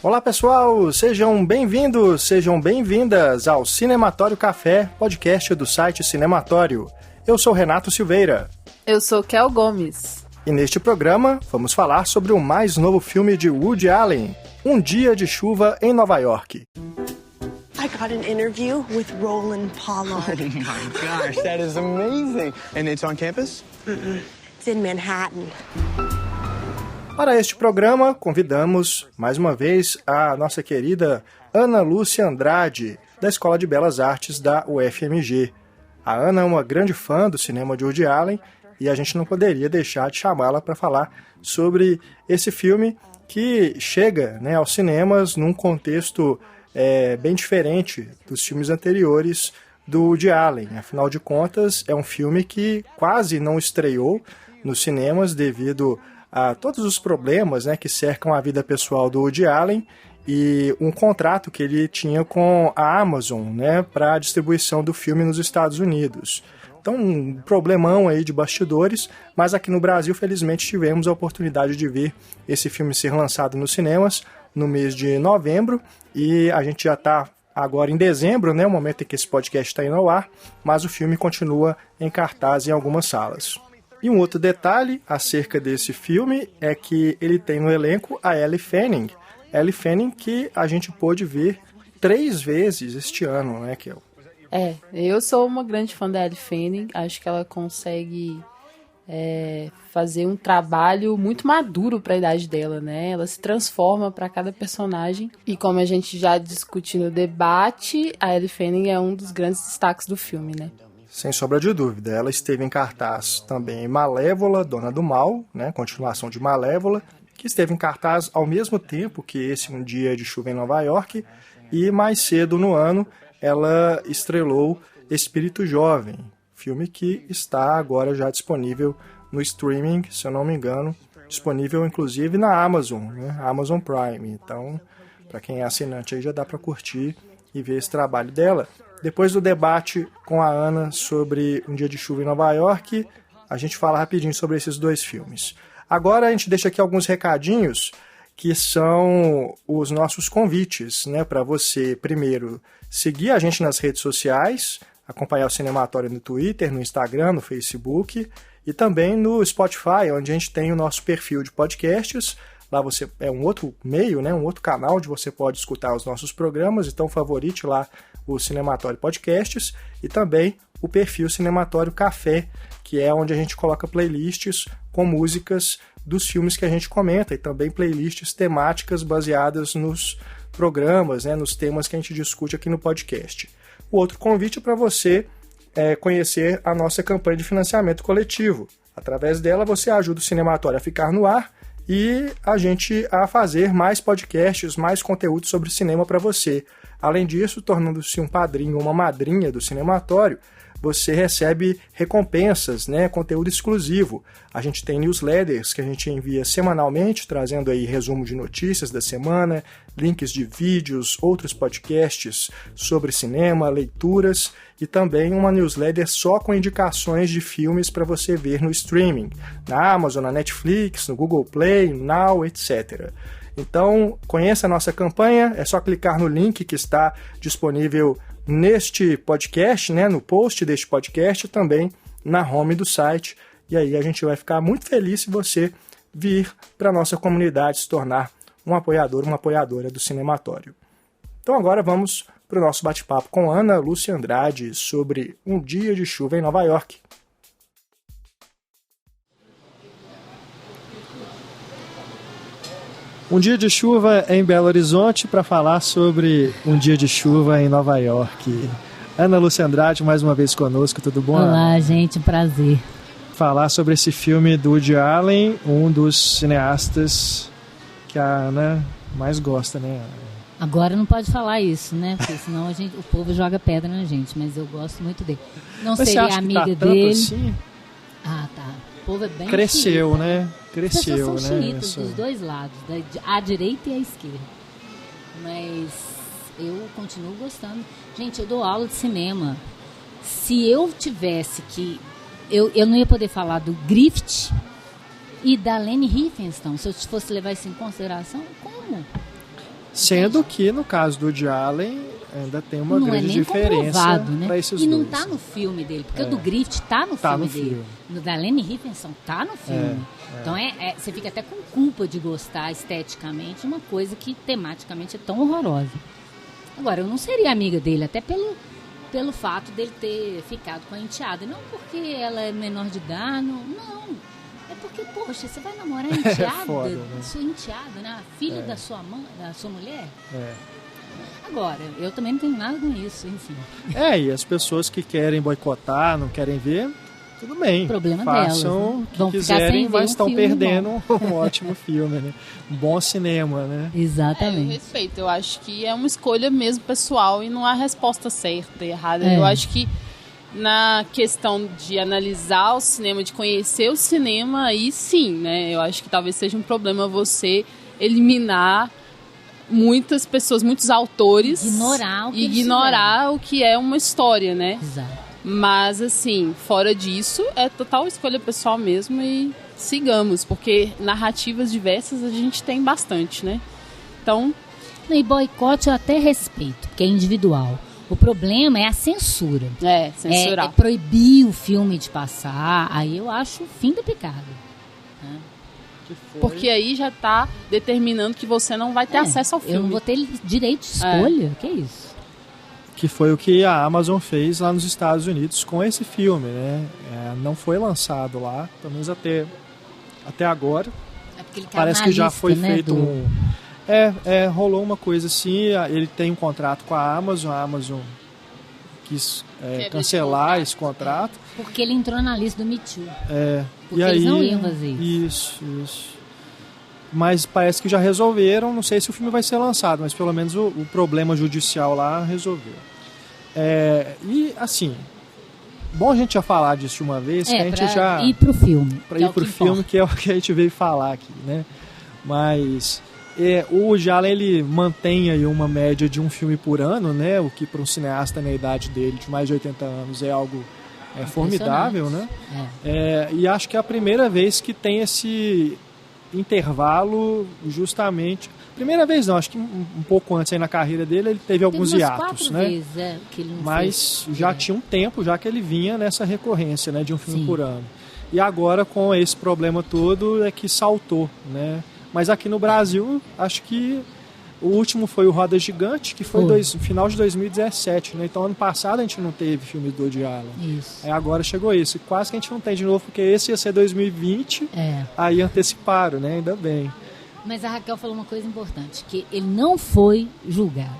Olá pessoal, sejam bem-vindos, sejam bem-vindas ao Cinematório Café, podcast do site Cinematório. Eu sou Renato Silveira. Eu sou Kel Gomes. E neste programa vamos falar sobre o mais novo filme de Woody Allen, Um Dia de Chuva em Nova York. I got an interview with Roland Pollard. Oh my gosh, that is amazing. And it's on campus? It's in Manhattan. Para este programa, convidamos, mais uma vez, a nossa querida Ana Lúcia Andrade, da Escola de Belas Artes da UFMG. A Ana é uma grande fã do cinema de Woody Allen e a gente não poderia deixar de chamá-la para falar sobre esse filme que chega, né, aos cinemas num contexto bem diferente dos filmes anteriores do Woody Allen. Afinal de contas, é um filme que quase não estreou nos cinemas devido a todos os problemas, né, que cercam a vida pessoal do Woody Allen e um contrato que ele tinha com a Amazon, né, para a distribuição do filme nos Estados Unidos. Então, um problemão aí de bastidores, mas aqui no Brasil, felizmente, tivemos a oportunidade de ver esse filme ser lançado nos cinemas no mês de novembro, e a gente já está agora em dezembro, né, o momento em que esse podcast está indo ao ar, mas o filme continua em cartaz em algumas salas. E um outro detalhe acerca desse filme é que ele tem no elenco a Elle Fanning. Elle Fanning que a gente pôde ver 3 vezes este ano, né, Kel? Eu sou uma grande fã da Elle Fanning. Acho que ela consegue fazer um trabalho muito maduro para a idade dela, né? Ela se transforma para cada personagem. E como a gente já discutiu no debate, a Elle Fanning é um dos grandes destaques do filme, né? Sem sombra de dúvida. Ela esteve em cartaz também em Malévola, Dona do Mal, né? Continuação de Malévola, que esteve em cartaz ao mesmo tempo que esse Um Dia de Chuva em Nova York. E mais cedo no ano, ela estrelou Espírito Jovem, filme que está agora já disponível no streaming, se eu não me engano, disponível inclusive na Amazon, né? Amazon Prime. Então, para quem é assinante aí já dá para curtir e ver esse trabalho dela. Depois do debate com a Ana sobre Um Dia de Chuva em Nova York, a gente fala rapidinho sobre esses 2 filmes. Agora a gente deixa aqui alguns recadinhos que são os nossos convites, né, para você, primeiro, seguir a gente nas redes sociais, acompanhar o Cinematório no Twitter, no Instagram, no Facebook e também no Spotify, onde a gente tem o nosso perfil de podcasts. Lá você é um outro meio, né, um outro canal onde você pode escutar os nossos programas, então favorite lá o Cinematório Podcasts e também o perfil Cinematório Café, que é onde a gente coloca playlists com músicas dos filmes que a gente comenta e também playlists temáticas baseadas nos programas, né, nos temas que a gente discute aqui no podcast. O outro convite é para você conhecer a nossa campanha de financiamento coletivo. Através dela você ajuda o Cinematório a ficar no ar e a gente a fazer mais podcasts, mais conteúdo sobre cinema para você. Além disso, tornando-se um padrinho ou uma madrinha do Cinematório, você recebe recompensas, né, conteúdo exclusivo. A gente tem newsletters que a gente envia semanalmente, trazendo aí resumo de notícias da semana, links de vídeos, outros podcasts sobre cinema, leituras e também uma newsletter só com indicações de filmes para você ver no streaming, na Amazon, na Netflix, no Google Play, Now, etc. Então, conheça a nossa campanha, é só clicar no link que está disponível neste podcast, né, no post deste podcast, também na home do site. E aí a gente vai ficar muito feliz se você vir para a nossa comunidade se tornar um apoiador, uma apoiadora do Cinematório. Então agora vamos para o nosso bate-papo com Ana Lúcia Andrade sobre Um Dia de Chuva em Nova York. Um Dia de Chuva em Belo Horizonte para falar sobre Um Dia de Chuva em Nova York. Ana Lúcia Andrade, mais uma vez conosco, tudo bom? Olá, gente, prazer. Falar sobre esse filme do Woody Allen, um dos cineastas que a Ana mais gosta, né? Agora não pode falar isso, né? Porque senão o povo joga pedra na gente, mas eu gosto muito dele. Não mas seria amiga dele. Assim? Ah, tá. O povo é bem cresceu, xiita, né? Cresceu, as pessoas são né? xiitas dos dois lados, à direita e à esquerda. Mas eu continuo gostando. Gente, eu dou aula de cinema. Se eu tivesse que... Eu não ia poder falar do Griffith e da Leni Riefenstahl, se eu fosse levar isso em consideração, como? Sendo que, no caso do Woody Allen, ainda tem uma não grande é nem diferença né? para esses e dois. não tá no filme dele, porque o do Griffith tá no Tá filme no dele. filme. No da Leni Riefenstahl tá no filme. Então você fica até com culpa de gostar esteticamente de uma coisa que tematicamente é tão horrorosa. Agora, eu não seria amiga dele, até pelo fato dele ter ficado com a enteada. Não porque ela é menor de idade, não. É porque, poxa, você vai namorar a enteada, foda, né? sua enteada, né? A filha da sua mãe, da sua mulher? É. Agora, eu também não tenho nada com isso, enfim. E as pessoas que querem boicotar, não querem ver, tudo bem. Problema façam delas, né? o que Vão ficar quiserem, sem ver mas um estão filme perdendo um ótimo filme, né? Um bom cinema, né? Eu Exatamente. respeito. Eu acho que é uma escolha mesmo pessoal e não há resposta certa e errada. Eu acho que na questão de analisar o cinema, de conhecer o cinema, aí sim, né? Eu acho que talvez seja um problema você eliminar muitas pessoas, muitos autores, ignorar o que é uma história, né? Exato. Mas, assim, fora disso, é total escolha pessoal mesmo e sigamos, porque narrativas diversas a gente tem bastante, né? Então... E boicote eu até respeito, porque é individual. O problema é a censura. Censurar. É proibir o filme de passar, aí eu acho o fim da picada. Né? Porque aí já está determinando que você não vai ter acesso ao filme. Eu não vou ter direito de escolha. Que é isso? Que foi o que a Amazon fez lá nos Estados Unidos com esse filme, né? Não foi lançado lá, pelo menos até agora. É porque ele parece que já foi feito rolou uma coisa assim, ele tem um contrato com a Amazon quis cancelar esse contrato. Porque ele entrou na lista do Me Too. Porque e eles aí, não iam fazer isso. Isso. Mas parece que já resolveram, não sei se o filme vai ser lançado, mas pelo menos o problema judicial lá resolveu. E assim, bom a gente já falar disso de uma vez, que a gente já... ir pro filme. Para ir pro filme, que é o que a gente veio falar aqui, né? Mas... o Woody Allen, ele mantém aí uma média de um filme por ano, né? O que para um cineasta na idade dele, de mais de 80 anos, é algo formidável, né? E acho que é a primeira vez que tem esse intervalo justamente... Primeira vez não, acho que um pouco antes aí na carreira dele, ele teve alguns hiatos, né? Vezes, que ele não Mas fez. já tinha um tempo, já que ele vinha nessa recorrência, né? De um filme por ano. E agora, com esse problema todo, é que saltou, né? Mas aqui no Brasil, acho que o último foi o Roda Gigante, que foi no final de 2017, né? Então, ano passado a gente não teve filme do Woody Allen. Isso. Aí agora chegou isso. E quase que a gente não tem de novo, porque esse ia ser 2020, aí anteciparam, né? Ainda bem. Mas a Raquel falou uma coisa importante, que ele não foi julgado.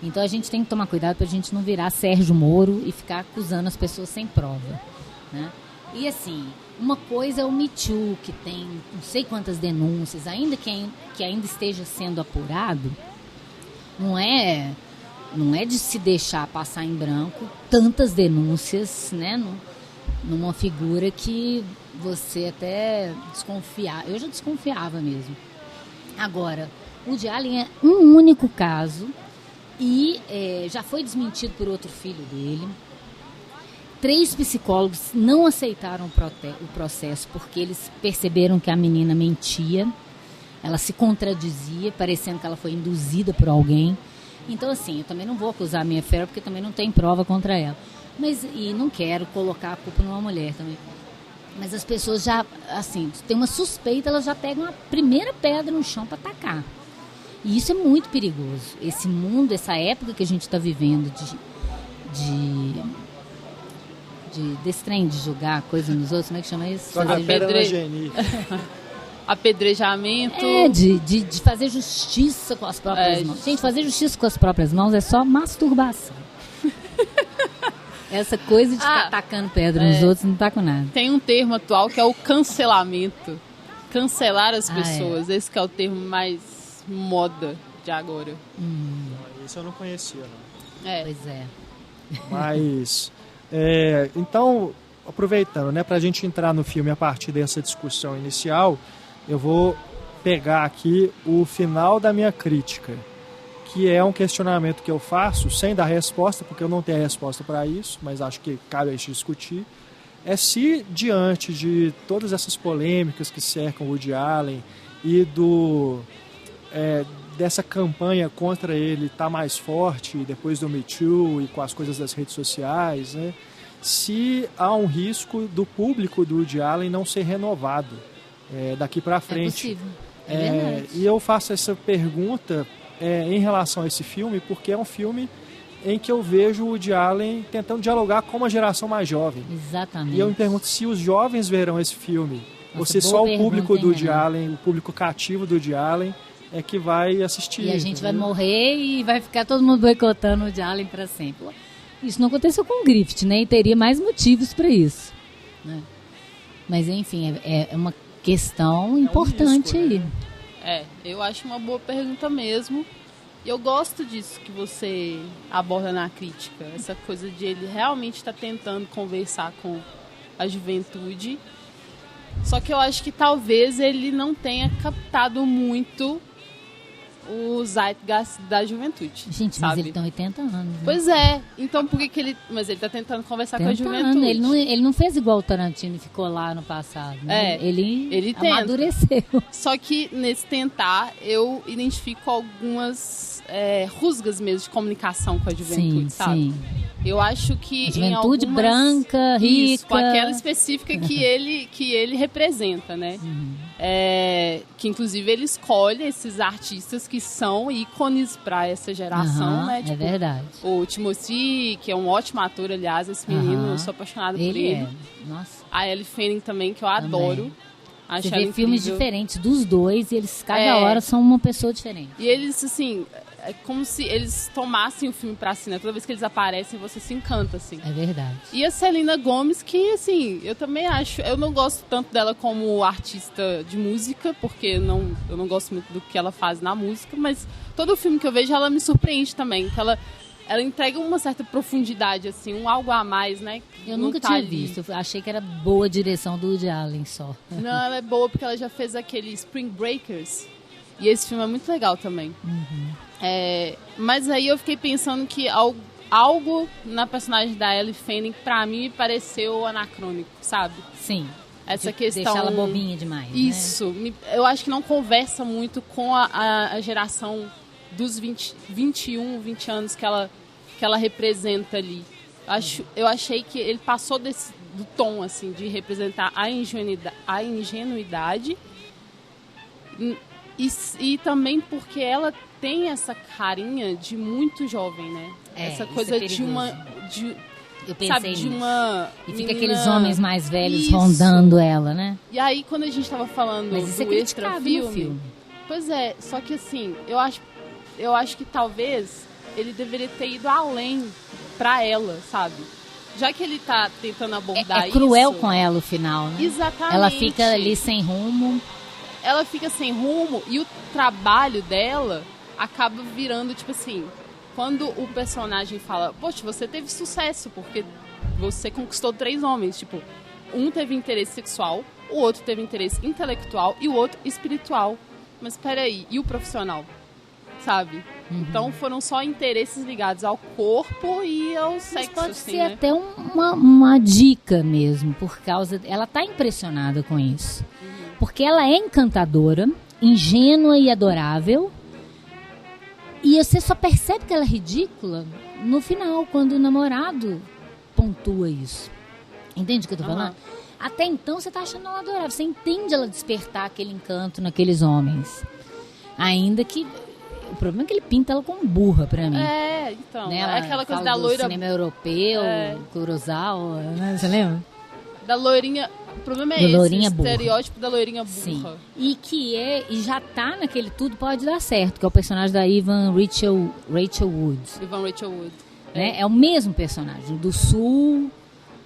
Então, a gente tem que tomar cuidado pra gente não virar Sérgio Moro e ficar acusando as pessoas sem prova, né? E assim... Uma coisa é o Me Too, que tem não sei quantas denúncias, ainda que ainda esteja sendo apurado, não é de se deixar passar em branco tantas denúncias, né, numa figura que você até desconfiar. Eu já desconfiava mesmo. Agora, o Woody Allen é um único caso e já foi desmentido por outro filho dele. 3 psicólogos não aceitaram o processo porque eles perceberam que a menina mentia, ela se contradizia, parecendo que ela foi induzida por alguém. Então, assim, eu também não vou acusar a Mia Farrow porque também não tem prova contra ela. E não quero colocar a culpa numa mulher também. Mas as pessoas já, assim, tem uma suspeita, elas já pegam a primeira pedra no chão para atacar. E isso é muito perigoso. Esse mundo, essa época que a gente está vivendo desse trem de julgar coisa nos outros, como é que chama isso? Apedrejamento. De fazer justiça com as próprias mãos. Gente, fazer justiça com as próprias mãos é só masturbação. Essa coisa de ficar atacando pedra nos outros não tá com nada. Tem um termo atual que é o cancelamento. Cancelar as pessoas. Esse que é o termo mais moda de agora. Isso eu não conhecia, não. Pois é. Mas... então, aproveitando, né, para a gente entrar no filme a partir dessa discussão inicial, eu vou pegar aqui o final da minha crítica, que é um questionamento que eu faço sem dar resposta, porque eu não tenho a resposta para isso, mas acho que cabe a gente discutir, é se diante de todas essas polêmicas que cercam o Woody Allen e dessa campanha contra ele está mais forte depois do Me Too e com as coisas das redes sociais, né? Se há um risco do público do Woody Allen não ser renovado daqui para frente. É possível. Verdade. E eu faço essa pergunta em relação a esse filme, porque é um filme em que eu vejo o Woody Allen tentando dialogar com uma geração mais jovem. Exatamente. E eu me pergunto se os jovens verão esse filme, Nossa, ou se boa só o pergunta, público do hein, Woody Allen, o público cativo do Woody Allen, é que vai assistir. E a gente vai entendeu? morrer e vai ficar todo mundo boicotando o Woody Allen para sempre. Isso não aconteceu com o Griffith, né? E teria mais motivos para isso, né? Mas, enfim, é uma questão importante risco, aí. né? Eu acho uma boa pergunta mesmo. E eu gosto disso que você aborda na crítica. Essa coisa de ele realmente estar tentando conversar com a juventude. Só que eu acho que talvez ele não tenha captado muito o zeitgeist da juventude. Gente, sabe? mas ele tem 80 anos. Né? Pois é. Então por que ele... Mas ele tá tentando conversar com a juventude. Ele não fez igual o Tarantino e ficou lá no passado. Né? Ele tenta. amadureceu. Só que nesse tentar, eu identifico algumas rusgas mesmo de comunicação com a juventude, sabe? Sim. Eu acho que juventude em algumas... branca, rica. Isso, com aquela específica que ele representa, né? Que inclusive ele escolhe esses artistas que são ícones para essa geração, né? É verdade. O Timothy, que é um ótimo ator, aliás, esse menino, eu sou apaixonada por ele. Nossa. A Elle Fanning também, que eu adoro. Acho Você ela vê filmes incrível. diferentes dos dois e eles cada hora são uma pessoa diferente. E eles, assim, é como se eles tomassem o filme pra si, né? Toda vez que eles aparecem, você se encanta, assim. É verdade. E a Selena Gomez, que, assim, eu também acho... Eu não gosto tanto dela como artista de música, porque eu não gosto muito do que ela faz na música, mas todo filme que eu vejo, ela me surpreende também, que ela entrega uma certa profundidade, assim, um algo a mais, né? Eu nunca tinha visto, eu achei que era boa a direção do Woody Allen só. Não, ela é boa porque ela já fez aquele Spring Breakers, e esse filme é muito legal também. Mas aí eu fiquei pensando que algo na personagem da Elle Fanning, pra mim, me pareceu anacrônico, sabe? Sim. Essa questão... Deixar ela bobinha demais, Isso. Né? Eu acho que não conversa muito com a geração dos 20 anos que ela representa ali. Eu achei que ele passou do tom, assim, de representar a ingenuidade e também porque ela tem essa carinha de muito jovem, né? Essa coisa de uma... Eu pensei sabe, de uma E fica menina... aqueles homens mais velhos Isso. rondando ela, né? E aí, quando a gente tava falando Mas isso é do criticado no extra-filme... filme. Pois é, só que assim, eu acho que talvez ele deveria ter ido além pra ela, sabe? Já que ele tá tentando abordar É cruel isso... com ela o final, né? Exatamente. Ela fica ali sem rumo. Ela fica sem rumo e o trabalho dela acaba virando, tipo assim... Quando o personagem fala, poxa, você teve sucesso porque você conquistou 3 homens. Tipo, um teve interesse sexual, o outro teve interesse intelectual e o outro espiritual. Mas peraí, e o profissional? Sabe? Então foram só interesses ligados ao corpo e ao sexo. Pode assim, ser né? até uma dica mesmo, por causa... Ela tá impressionada com isso. Porque ela é encantadora, ingênua e adorável. E você só percebe que ela é ridícula no final, quando o namorado pontua isso. Entende o que eu tô falando? Até então você tá achando ela adorável. Você entende ela despertar aquele encanto naqueles homens. Ainda que... O problema é que ele pinta ela como burra pra mim. Então. Né? É aquela coisa Fala da do loira... cinema europeu, Kurosawa, né? Você lembra? Da loirinha... O problema é Da esse, loirinha o burra. estereótipo da loirinha burra. Sim. E já tá naquele tudo pode dar certo, que é o personagem da Evan Rachel Wood. Evan Rachel Wood. Né? É o mesmo personagem, do sul,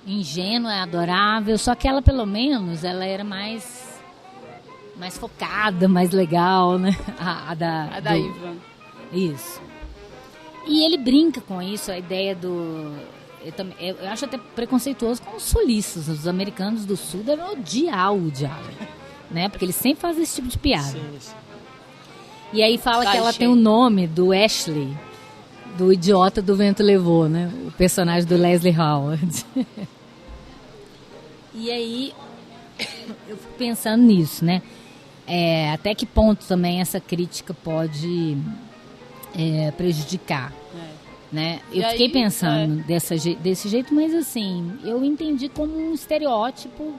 ingênua, adorável, só que ela, pelo menos, ela era mais focada, mais legal, né? A da Evan. Isso. E ele brinca com isso, a ideia do... Eu acho até preconceituoso com os sulistas. Os americanos do sul devem odiar o Woody Allen, né? Porque eles sempre fazem esse tipo de piada. Sim. E aí fala que ela tem o nome do Ashley, do Idiota do Vento Levou, né? O personagem do Leslie Howard. E aí eu fico pensando nisso, né? até que ponto também essa crítica pode prejudicar. Né? Eu fiquei pensando desse jeito, mas assim, eu entendi como um estereótipo,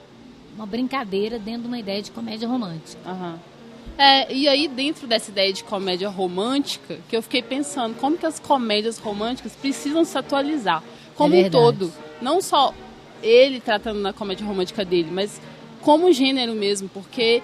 uma brincadeira dentro de uma ideia de comédia romântica. Uhum. E aí dentro dessa ideia de comédia romântica, que eu fiquei pensando como que as comédias românticas precisam se atualizar, como um todo. Não só ele tratando na comédia romântica dele, mas como gênero mesmo, porque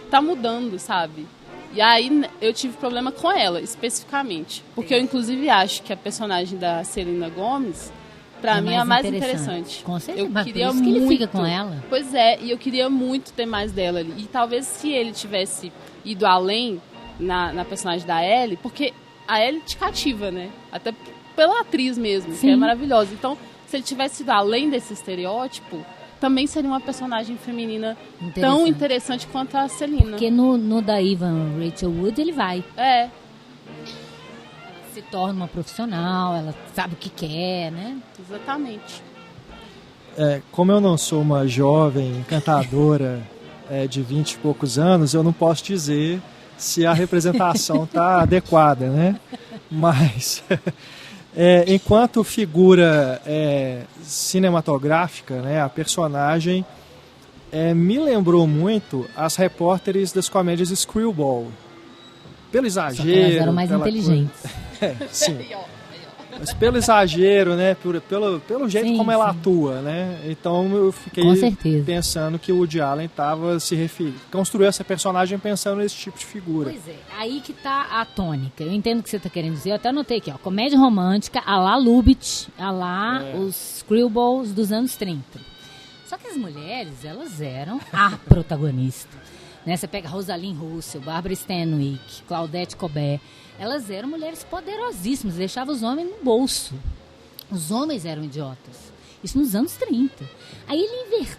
tá mudando, sabe? E aí eu tive problema com ela, especificamente. Porque eu, inclusive, acho que a personagem da Selena Gomez, pra mim, é a mais interessante. Com certeza, eu queria muito, que ele fica com ela. Pois é, e eu queria muito ter mais dela ali. E talvez se ele tivesse ido além na personagem da Ellie, porque a Ellie te cativa, né? Até pela atriz mesmo, que é maravilhosa. Então, se ele tivesse ido além desse estereótipo, também seria uma personagem feminina tão interessante quanto a Selena. Porque no da Ivan Rachel Wood ele vai. Se torna uma profissional, ela sabe o que quer, né? Exatamente. Como eu não sou uma jovem encantadora de 20 e poucos anos, eu não posso dizer se a representação está adequada, né? Mas... enquanto figura cinematográfica, né, a personagem me lembrou muito as repórteres das comédias Screwball. Pelo exagero... Só que elas eram mais inteligentes. Sim. Mas pelo exagero, né, pelo jeito como ela atua, né? Então eu fiquei pensando que o Woody Allen estava construiu essa personagem pensando nesse tipo de figura. Pois aí que tá a tônica. Eu entendo o que você está querendo dizer, eu até anotei aqui, ó, comédia romântica, a lá Lubitsch, a lá os Screwballs dos anos 30. Só que as mulheres, elas eram a protagonista. Né? Você pega Rosalind Russell, Barbara Stanwyck, Claudette Colbert. Elas eram mulheres poderosíssimas, deixavam os homens no bolso. Os homens eram idiotas. Isso nos anos 30. Aí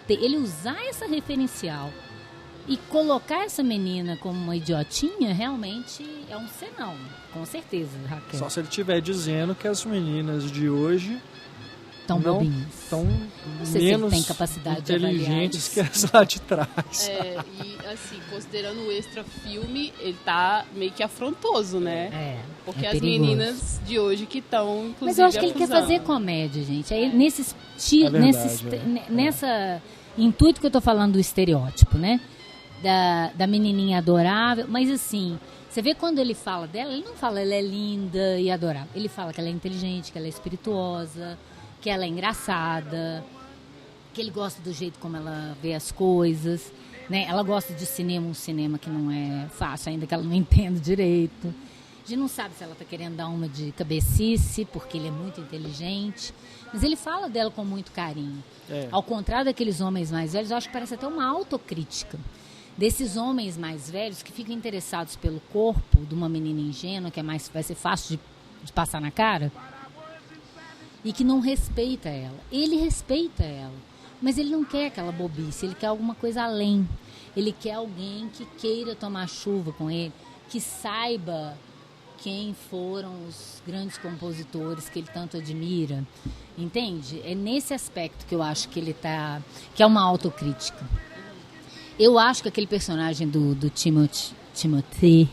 ele usar essa referencial e colocar essa menina como uma idiotinha, realmente é um senão. Com certeza, Raquel. Só se ele estiver dizendo que as meninas de hoje tão bobinhas. Estão menos tem capacidade inteligentes que as lá de trás. E assim, considerando o extra filme, ele tá meio que afrontoso, né? Porque as meninas de hoje que estão, inclusive, mas eu acho que ele quer fazer comédia, gente. Aí nessa intuito que eu tô falando do estereótipo, né? Da menininha adorável, mas assim, você vê quando ele fala dela, ele não fala ela é linda e adorável. Ele fala que ela é inteligente, que ela é espirituosa, que ela é engraçada, que ele gosta do jeito como ela vê as coisas, né? Ela gosta de cinema, um cinema que não é fácil, ainda que ela não entenda direito. A gente não sabe se ela está querendo dar uma de cabecice, porque ele é muito inteligente, mas ele fala dela com muito carinho. Ao contrário daqueles homens mais velhos, eu acho que parece até uma autocrítica. Desses homens mais velhos que ficam interessados pelo corpo de uma menina ingênua, que vai ser fácil de passar na cara, e que não respeita ela. Ele respeita ela, mas ele não quer aquela bobice, ele quer alguma coisa além. Ele quer alguém que queira tomar chuva com ele, que saiba quem foram os grandes compositores que ele tanto admira. Entende? É nesse aspecto que eu acho que ele tá... que é uma autocrítica. Eu acho que aquele personagem do Timothée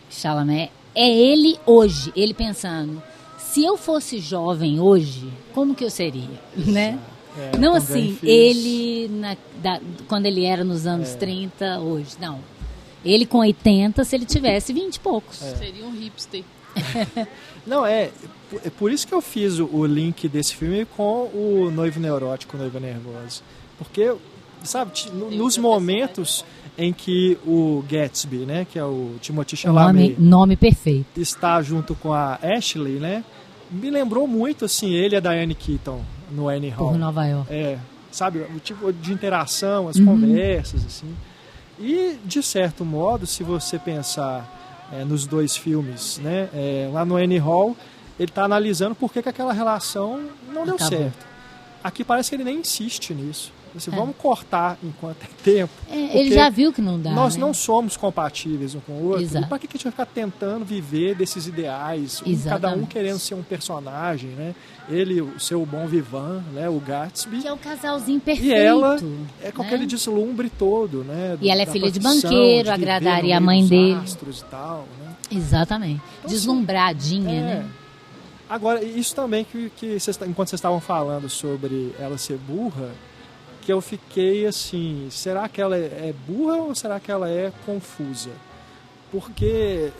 Chalamet é ele hoje, ele pensando... Se eu fosse jovem hoje, como que eu seria, né? Não assim, ele quando ele era nos anos 30, hoje, não. Ele com 80, se ele tivesse 20 e poucos. Seria um hipster. Não, é por isso que eu fiz o link desse filme com o Noivo Neurótico, Noiva Nervosa. Porque, sabe, nos momentos em que o Gatsby, né, que é o Timothée Chalamet, nome perfeito, está junto com a Ashley, né? Me lembrou muito, assim, ele e a Diane Keaton no Annie Hall. Por Nova York. Sabe, o tipo de interação, as conversas, assim. E, de certo modo, se você pensar nos dois filmes, né? Lá no Annie Hall, ele está analisando por que aquela relação não deu certo. Aqui parece que ele nem insiste nisso. Assim, vamos cortar enquanto tem tempo. Ele já viu que não dá. Nós né? não somos compatíveis um com o outro. Exato. E para que a gente vai ficar tentando viver desses ideais? Cada um querendo ser um personagem, né? Ele, o seu bom vivant, né? O Gatsby. Que é o casalzinho perfeito. E ela é com né? aquele deslumbre todo, né? E ela é filha de banqueiro, agradaria a mãe dele. Astros e tal, né? Exatamente. Então, Deslumbradinha, né? Agora, isso também que enquanto vocês estavam falando sobre ela ser burra, que eu fiquei assim, será que ela é burra ou será que ela é confusa? Porque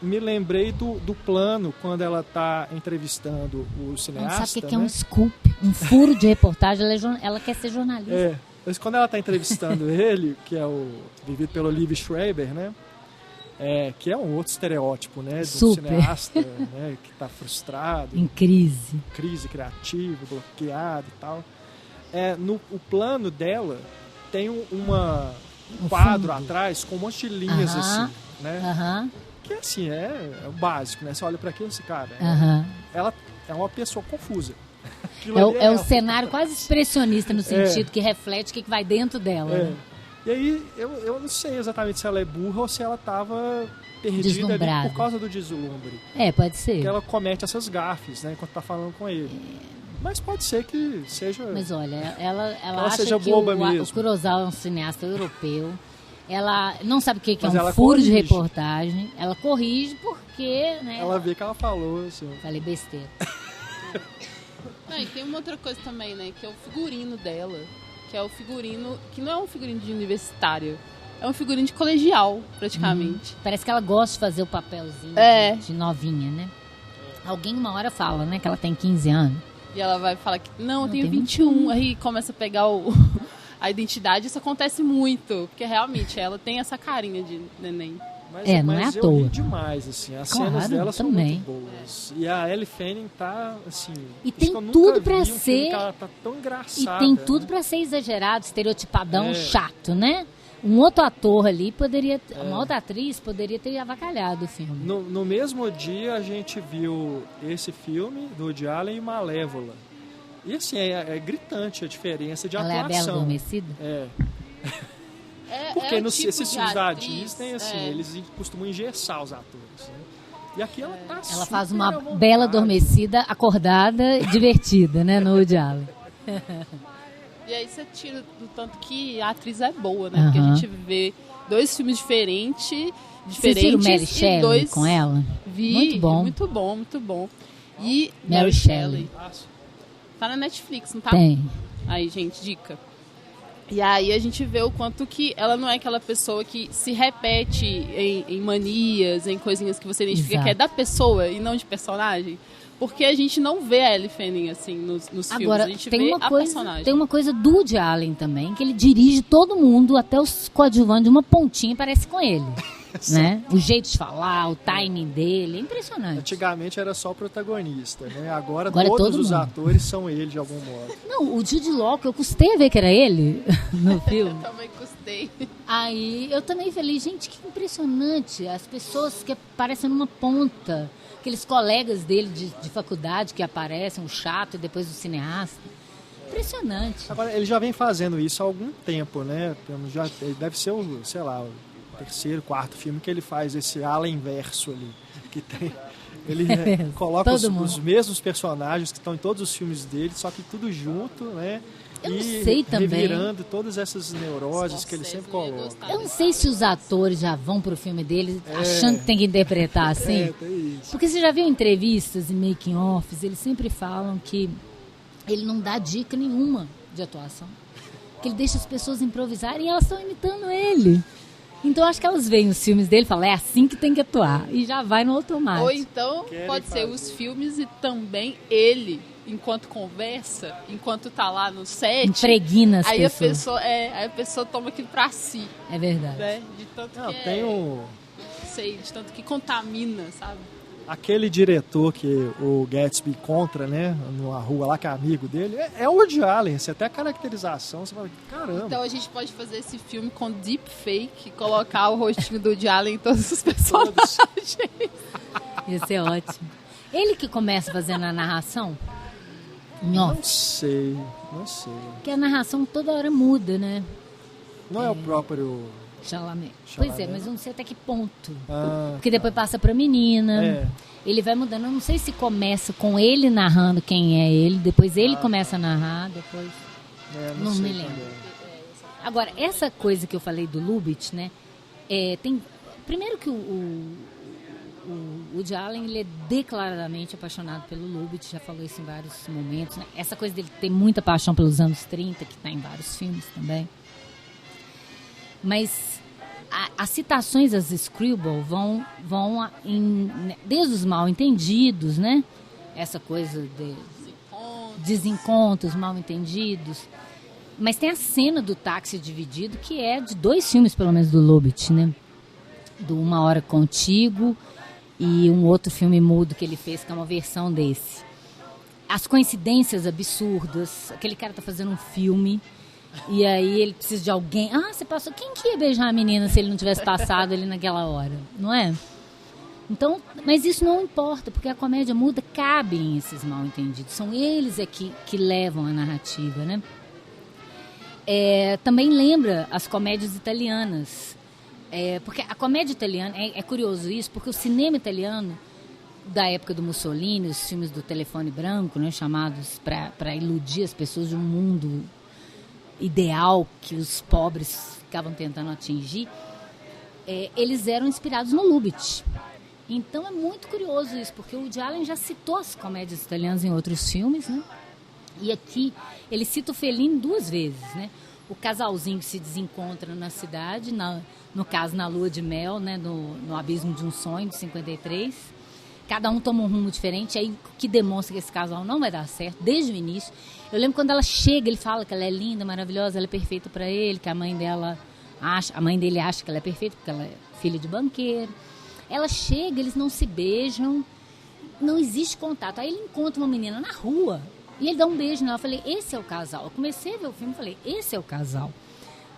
me lembrei do plano quando ela está entrevistando o cineasta. Não sabe o que é um scoop, um furo de reportagem, ela quer ser jornalista. Mas quando ela está entrevistando ele, que é vivido pelo Liev Schreiber, né? Que é um outro estereótipo, né? Do cineasta, né, que está frustrado. Em crise. Crise criativa, bloqueado e tal. O plano dela tem um quadro fundo atrás com um monte de linhas assim, né? Que assim, é o básico, né? Você olha para aquilo e você, cara, ela é uma pessoa confusa. É um cenário quase expressionista no sentido que reflete o que vai dentro dela. Né? E aí, eu não sei exatamente se ela é burra ou se ela estava perdida ali por causa do deslumbre. Pode ser. Que ela comete essas gafes, né? Enquanto tá falando com ele. Mas pode ser que seja... Mas olha, ela acha seja que boba o mesmo. Kurosawa é um cineasta europeu. Ela não sabe o que é um furo corrige. de reportagem. Ela corrige porque... Né, ela vê que ela falou, assim. Falei besteira. E tem uma outra coisa também, né? Que é o figurino dela. Que é o figurino... Que não é um figurino de universitário. É um figurino de colegial, praticamente. Parece que ela gosta de fazer o papelzinho de novinha, né? Alguém uma hora fala, né? Que ela tem 15 anos. E ela vai falar que, não, eu tenho 21. Aí começa a pegar a identidade. Isso acontece muito. Porque realmente ela tem essa carinha de neném. Não é à eu toa. Ri demais, assim. As cenas dela são muito boas. E a Ellie Fanning tá, assim... E tem tudo pra vi ser... Ela tá tão engraçada. E tem tudo pra ser exagerado, estereotipadão, chato, né? Um outro ator ali poderia... Uma outra atriz poderia ter avacalhado o filme. No mesmo dia, a gente viu esse filme do Woody Allen e Malévola. E, assim, é gritante a diferença de atuação. Ela é a Bela Adormecida? Porque esses filmes da atriz, Disney, assim, eles costumam engessar os atores, né? E aqui ela tá Ela faz uma Bela Adormecida, acordada e divertida, né, no Woody Allen. E aí você tira do tanto que a atriz é boa, né? Porque a gente vê 2 filmes diferentes. Vocês viram Mary Shelley com ela? Muito bom. Muito bom, muito bom. E Mary Shelley. Tá na Netflix, não tá? Tem. Aí, gente, dica. E aí a gente vê o quanto que ela não é aquela pessoa que se repete em manias, em coisinhas que você identifica que é da pessoa e não de personagem. Porque a gente não vê a Ellie Fanning assim nos filmes, a gente vê a personagem. Tem uma coisa do Woody Allen também, que ele dirige todo mundo, até os coadjuvantes de uma pontinha parece com ele. Né? O jeito de falar, o timing dele, é impressionante. Antigamente era só o protagonista, né? Agora todos os atores são ele de algum modo. Não, o Jude Law, eu custei a ver que era ele no filme. Eu também custei. Aí eu também falei, gente, que impressionante. As pessoas que aparecem numa ponta, aqueles colegas dele de faculdade que aparecem, o chato e depois o cineasta. Impressionante. Agora, ele já vem fazendo isso há algum tempo, né? Ele deve ser o 3º, 4º filme que ele faz esse ala inverso ali, que tem... Ele coloca os mesmos personagens que estão em todos os filmes dele, só que tudo junto, né? Eu não sei também. Revirando todas essas neuroses que ele sempre coloca. Eu não sei se os atores já vão pro filme dele achando que tem que interpretar assim. Tem isso. Porque você já viu entrevistas e making-offs, eles sempre falam que ele não dá dica nenhuma de atuação. Que ele deixa as pessoas improvisarem e elas estão imitando ele. Então acho que elas veem os filmes dele e falam, é assim que tem que atuar. E já vai no automático. Ou então pode ser os filmes e também ele, enquanto conversa, enquanto tá lá no set. Impregna as aí pessoas. Aí a pessoa toma aquilo pra si. É verdade. Né? De tanto de tanto que contamina, sabe? Aquele diretor que o Gatsby encontra, né, numa rua lá, que é amigo dele, é o Woody Allen. Você até a caracterização, você fala, caramba. Então a gente pode fazer esse filme com deepfake, colocar o rostinho do Woody Allen em todos os personagens. Ia ser ótimo. Ele que começa fazendo a narração, Não sei. Porque a narração toda hora muda, né? Não é o próprio... Chalamet. Pois é, mas eu não sei até que ponto. Ah, porque depois passa pra menina. É. Ele vai mudando. Eu não sei se começa com ele narrando quem é ele, depois ele começa a narrar, depois... não me lembro. Também. Agora, essa coisa que eu falei do Lubitsch, né? Tem... Primeiro que o Woody Allen, ele é declaradamente apaixonado pelo Lubitsch, já falou isso em vários momentos, né? Essa coisa dele ter muita paixão pelos anos 30, que está em vários filmes também. Mas as citações às Screwball vão desde os mal-entendidos, né? Essa coisa de desencontros, mal-entendidos. Mas tem a cena do táxi dividido, que é de 2 filmes, pelo menos, do Lubitsch, né? Do Uma Hora Contigo e um outro filme mudo que ele fez, que é uma versão desse. As coincidências absurdas. Aquele cara tá fazendo um filme e aí ele precisa de alguém. Você passou. Quem que ia beijar a menina se ele não tivesse passado ali naquela hora? Não é? Então, mas isso não importa, porque a comédia muda, cabem esses mal-entendidos. São eles que levam a narrativa, né? Também lembra as comédias italianas. Porque a comédia italiana, é curioso isso, porque o cinema italiano, da época do Mussolini, os filmes do telefone branco, né, chamados para iludir as pessoas de um mundo ideal que os pobres ficavam tentando atingir, eles eram inspirados no Lubitsch. Então é muito curioso isso, porque o Woody Allen já citou as comédias italianas em outros filmes, né? E aqui ele cita o Fellini 2 vezes, né? O casalzinho que se desencontra na cidade, no caso na lua de mel, né? No Abismo de um Sonho, de 53. Cada um toma um rumo diferente, aí que demonstra que esse casal não vai dar certo desde o início. Eu lembro quando ela chega, ele fala que ela é linda, maravilhosa, ela é perfeita para ele, que a mãe dele acha que ela é perfeita porque ela é filha de banqueiro. Ela chega, eles não se beijam, não existe contato. Aí ele encontra uma menina na rua e ele dá um beijo nela. Eu falei, esse é o casal. Eu comecei a ver o filme e falei, esse é o casal.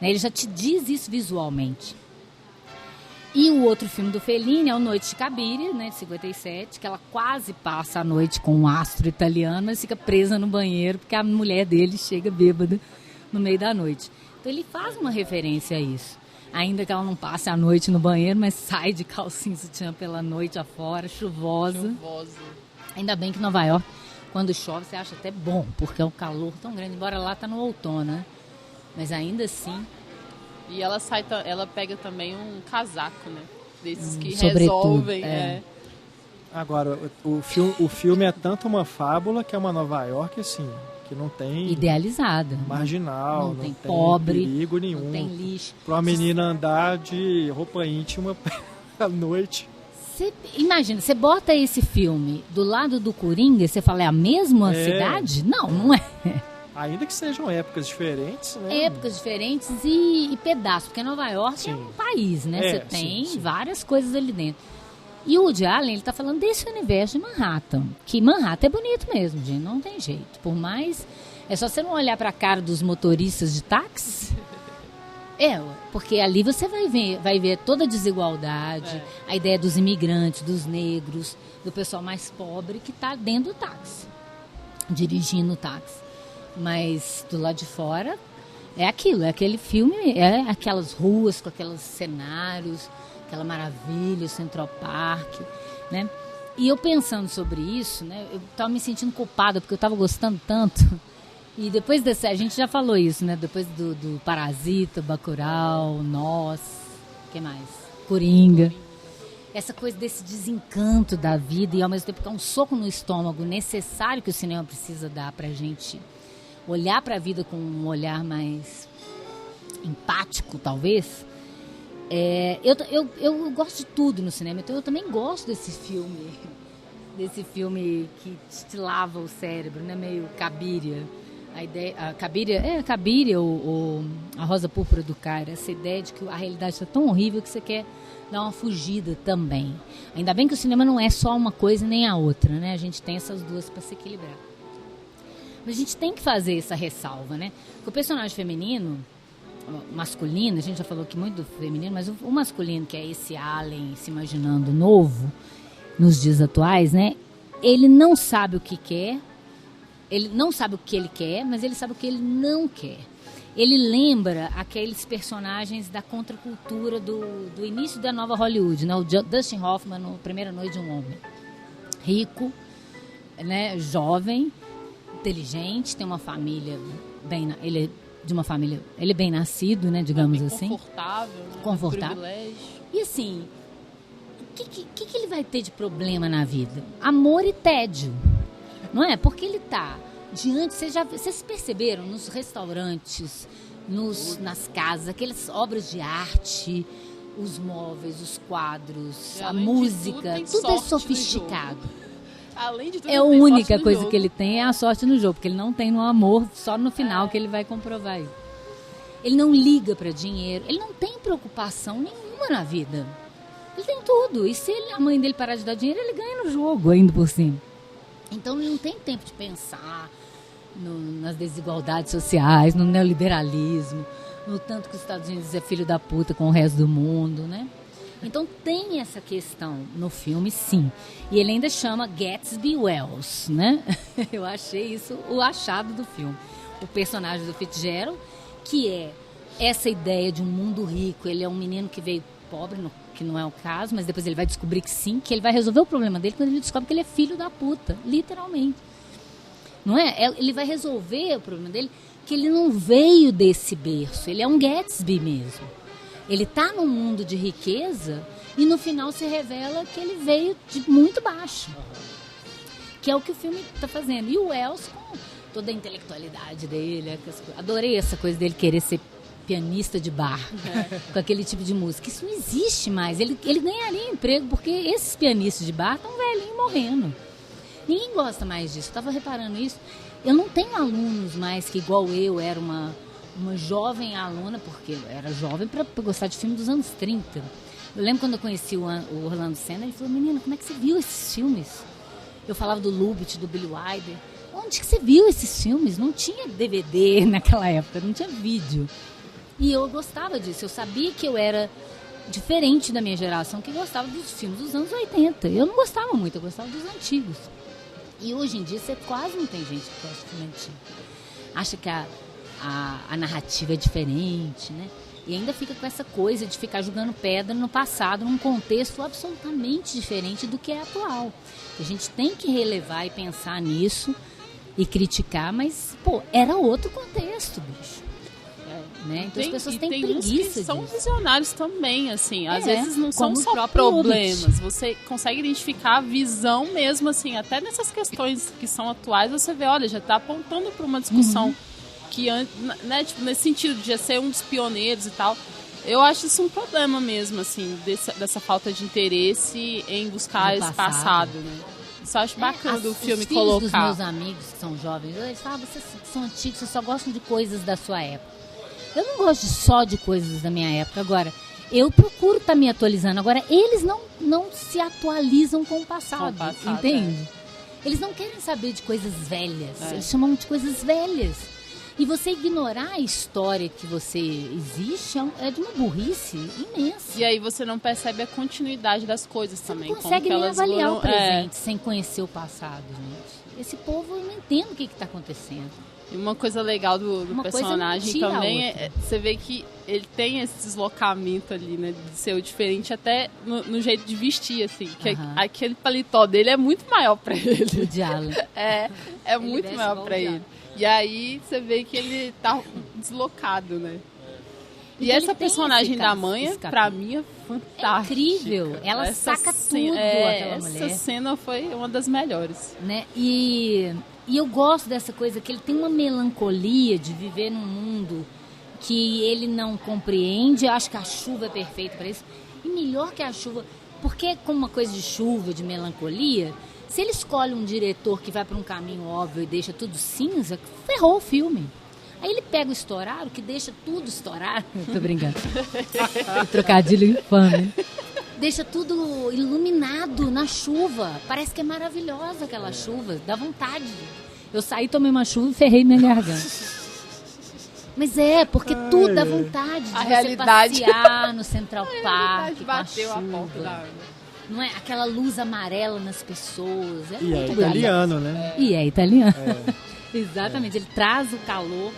Ele já te diz isso visualmente. E o outro filme do Fellini é o Noite de Cabiria, né, de 57, que ela quase passa a noite com um astro italiano, mas fica presa no banheiro porque a mulher dele chega bêbada no meio da noite. Então ele faz uma referência a isso. Ainda que ela não passe a noite no banheiro, mas sai de calcinha e sutiã pela noite afora, chuvosa. Ainda bem que Nova York, quando chove, você acha até bom, porque é um calor tão grande, embora lá tá no outono, né? Mas ainda assim... E ela pega também um casaco, né? Desses que sobretudo, resolvem. Agora, o filme é tanto uma fábula que é uma Nova York, assim, que não tem... Idealizada. Marginal, não tem pobre, perigo nenhum. não tem lixo. Pra uma menina andar de roupa íntima à noite. Imagina, você bota esse filme do lado do Coringa e você fala, é a mesma cidade? Não, não é. Ainda que sejam épocas diferentes, né? Épocas diferentes e pedaços, porque Nova York é um país, né? Você tem várias coisas ali dentro. E o Woody Allen, ele tá falando desse universo de Manhattan, que Manhattan é bonito mesmo, gente, não tem jeito. Por mais... É só você não olhar pra cara dos motoristas de táxi... porque ali você vai ver toda a desigualdade, a ideia dos imigrantes, dos negros, do pessoal mais pobre que tá dentro do táxi, dirigindo o táxi. Mas do lado de fora é aquilo, é aquele filme, é aquelas ruas com aqueles cenários, aquela maravilha, o Central Park, né? E eu pensando sobre isso, né, eu estava me sentindo culpada porque eu estava gostando tanto. E depois a gente já falou isso, né? Depois do Parasita, Bacurau, Nós, o que mais? Coringa. Essa coisa desse desencanto da vida e ao mesmo tempo que é um soco no estômago necessário que o cinema precisa dar pra gente olhar para a vida com um olhar mais empático, talvez. Eu gosto de tudo no cinema, então eu também gosto desse filme que te lava o cérebro, né? Meio Cabiria. Cabiria ou A Rosa Púrpura do Cairo, essa ideia de que a realidade está tão horrível que você quer dar uma fugida também. Ainda bem que o cinema não é só uma coisa nem a outra, né? A gente tem essas duas para se equilibrar. Mas a gente tem que fazer essa ressalva, né? Porque o personagem feminino, masculino, a gente já falou aqui muito do feminino, mas o masculino, que é esse Allen se imaginando novo nos dias atuais, né? Ele não sabe o que quer, Ele não sabe o que ele quer, mas ele sabe o que ele não quer. Ele lembra aqueles personagens da contracultura do início da nova Hollywood, né? O Dustin Hoffman no Primeira Noite de um Homem. Rico, né? Jovem, inteligente, tem uma família ele é de uma família, ele é bem nascido, né? Digamos assim. Confortável, né? Confortável. Privilégio. E assim, o que ele vai ter de problema na vida? Amor e tédio, não é? Porque ele tá diante, vocês perceberam nos restaurantes, nas casas, aquelas obras de arte, os móveis, os quadros, a música, tudo é sofisticado. Além de tudo, É a única coisa que ele tem é a sorte no jogo, porque ele não tem no amor, só no final que ele vai comprovar isso. Ele não liga para dinheiro, ele não tem preocupação nenhuma na vida. Ele tem tudo, e se a mãe dele parar de dar dinheiro, ele ganha no jogo ainda por cima. Então ele não tem tempo de pensar nas desigualdades sociais, no neoliberalismo, no tanto que os Estados Unidos é filho da puta com o resto do mundo, né? Então tem essa questão no filme, sim. E ele ainda chama Gatsby Wells, né? Eu achei isso o achado do filme. O personagem do Fitzgerald, que é essa ideia de um mundo rico. Ele é um menino que veio pobre, que não é o caso, mas depois ele vai descobrir que sim, que ele vai resolver o problema dele quando ele descobre que ele é filho da puta, literalmente. Não é? Ele vai resolver o problema dele, que ele não veio desse berço, ele é um Gatsby mesmo. Ele está num mundo de riqueza e no final se revela que ele veio de muito baixo. Que é o que o filme está fazendo. E o Wells, com toda a intelectualidade dele, adorei essa coisa dele querer ser pianista de bar, com aquele tipo de música. Isso não existe mais. Ele ganharia emprego, porque esses pianistas de bar estão velhinhos morrendo. Ninguém gosta mais disso. Eu estava reparando isso. Eu não tenho alunos mais que, igual eu, era uma jovem aluna, porque eu era jovem para gostar de filme dos anos 30. Eu lembro quando eu conheci o Orlando Senna, ele falou: menina, como é que você viu esses filmes? Eu falava do Lubitsch, do Billy Wilder. Onde que você viu esses filmes? Não tinha DVD naquela época, não tinha vídeo. E eu gostava disso. Eu sabia que eu era diferente da minha geração, que gostava dos filmes dos anos 80. Eu não gostava muito, eu gostava dos antigos. E hoje em dia você quase não tem gente que gosta de filme antigo. Acha que a narrativa é diferente, né? E ainda fica com essa coisa de ficar jogando pedra no passado, num contexto absolutamente diferente do que é atual. A gente tem que relevar e pensar nisso e criticar, mas, pô, era outro contexto, bicho. Né? Então as pessoas têm preguiça uns que são visionários também, assim. Às vezes não são só problemas. Lubitsch. Você consegue identificar a visão mesmo, assim. Até nessas questões que são atuais, você vê, olha, já está apontando para uma discussão que, né, tipo, nesse sentido de já ser um dos pioneiros e tal. Eu acho isso um problema mesmo, assim, dessa falta de interesse em buscar esse passado, né? Isso eu acho bacana do filme os filhos dos colocar. meus amigos que são jovens, eles falam: vocês são antigos, vocês só gostam de coisas da sua época. Eu não gosto só de coisas da minha época. Agora, eu procuro estar me atualizando. Agora, eles não se atualizam com o passado, entende? Eles não querem saber de coisas velhas. Eles chamam de coisas velhas. E você ignorar a história que você existe é de uma burrice imensa. E aí você não percebe a continuidade das coisas você também. Não consegue como nem que elas avaliar foram, o presente sem conhecer o passado, gente. Esse povo não entende o que está acontecendo. E uma coisa legal do personagem também é você vê que ele tem esse deslocamento ali, né? De ser o diferente até no jeito de vestir, assim. Que aquele paletó dele é muito maior pra ele. O diálogo. É muito maior pra ele. E aí você vê que ele tá deslocado, né? E essa personagem da mãe, pra mim, é fantástica. É incrível. Ela saca tudo, aquela mulher. Essa cena foi uma das melhores. Né? E eu gosto dessa coisa, que ele tem uma melancolia de viver num mundo que ele não compreende. Eu acho que a chuva é perfeita para isso. E melhor que a chuva, porque como uma coisa de chuva, de melancolia, se ele escolhe um diretor que vai para um caminho óbvio e deixa tudo cinza, ferrou o filme. Aí ele pega o estourado, que deixa tudo estourado. Tô brincando. Trocadilho infame. Deixa tudo iluminado na chuva. Parece que é maravilhosa aquela chuva. Dá vontade. Eu saí, tomei uma chuva e ferrei minha garganta. Mas porque tudo dá vontade de você passear no Central Park com a chuva. Não é? Aquela luz amarela nas pessoas. E é italiano, né? E é italiano. Exatamente, ele traz o calor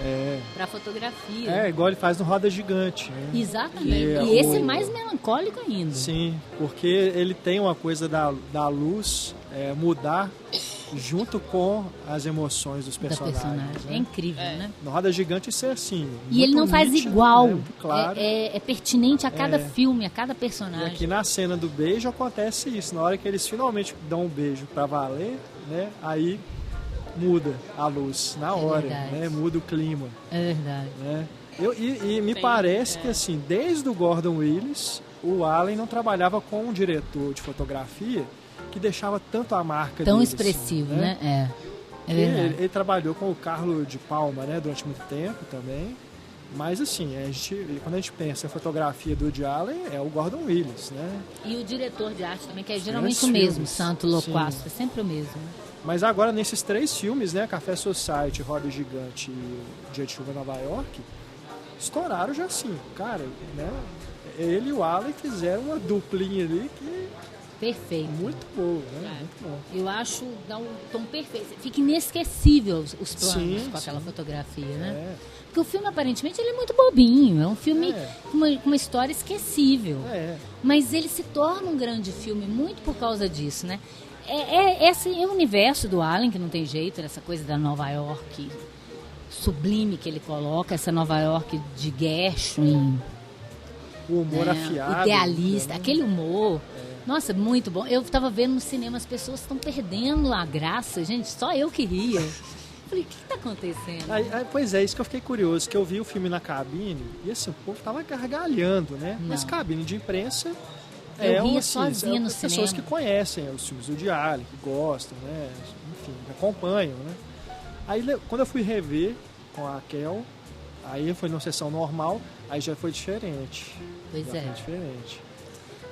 para a fotografia. É, igual ele faz no Roda Gigante. Né? Exatamente. E esse é mais melancólico ainda. Sim, porque ele tem uma coisa da luz mudar junto com as emoções dos personagens. Né? É incrível, né? No Roda Gigante isso é assim. E ele não faz nítido, igual. Né? Muito claro. É pertinente a cada filme, a cada personagem. E aqui na cena do beijo acontece isso. Na hora que eles finalmente dão um beijo pra valer, né? Aí muda a luz na hora, né? Muda o clima. É verdade. Né? E me parece que assim, desde o Gordon Willis, o Allen não trabalhava com um diretor de fotografia que deixava tanto a marca tão dele, expressivo, assim, né? É verdade. Ele trabalhou com o Carlo de Palma, né, durante muito tempo também. Mas assim, quando a gente pensa em fotografia do Woody Allen, é o Gordon Willis, né? E o diretor de arte também, que é geralmente o mesmo, Santo Loquasto, é sempre o mesmo. Mas agora nesses 3 filmes, né, Café Society, Roda Gigante e Dia de Chuva em Nova York, estouraram já assim, cara, né? Ele e o Allen fizeram uma duplinha ali que perfeito. Muito boa, né? Muito bom. Eu acho dá um tom perfeito. Fica inesquecível os planos com aquela fotografia, né? Porque o filme, aparentemente, ele é muito bobinho. É um filme com uma história esquecível. Mas ele se torna um grande filme muito por causa disso, né? Esse é o universo do Allen, que não tem jeito, essa coisa da Nova York sublime que ele coloca, essa Nova York de Gershwin. O humor afiado. Idealista, né? aquele humor. Nossa, muito bom. Eu estava vendo no cinema, as pessoas estão perdendo a graça. Gente, só eu que ria. Falei, o que está acontecendo? Pois é, isso que eu fiquei curioso, que eu vi o filme na cabine e assim, o povo tava gargalhando, né? Não. Mas cabine de imprensa eu ria sozinha no cinema. Pessoas que conhecem os filmes do Woody Allen, que gostam, né? Enfim, que acompanham, né? Aí quando eu fui rever com a Kel, aí foi numa sessão normal, aí já foi diferente. Pois já foi diferente.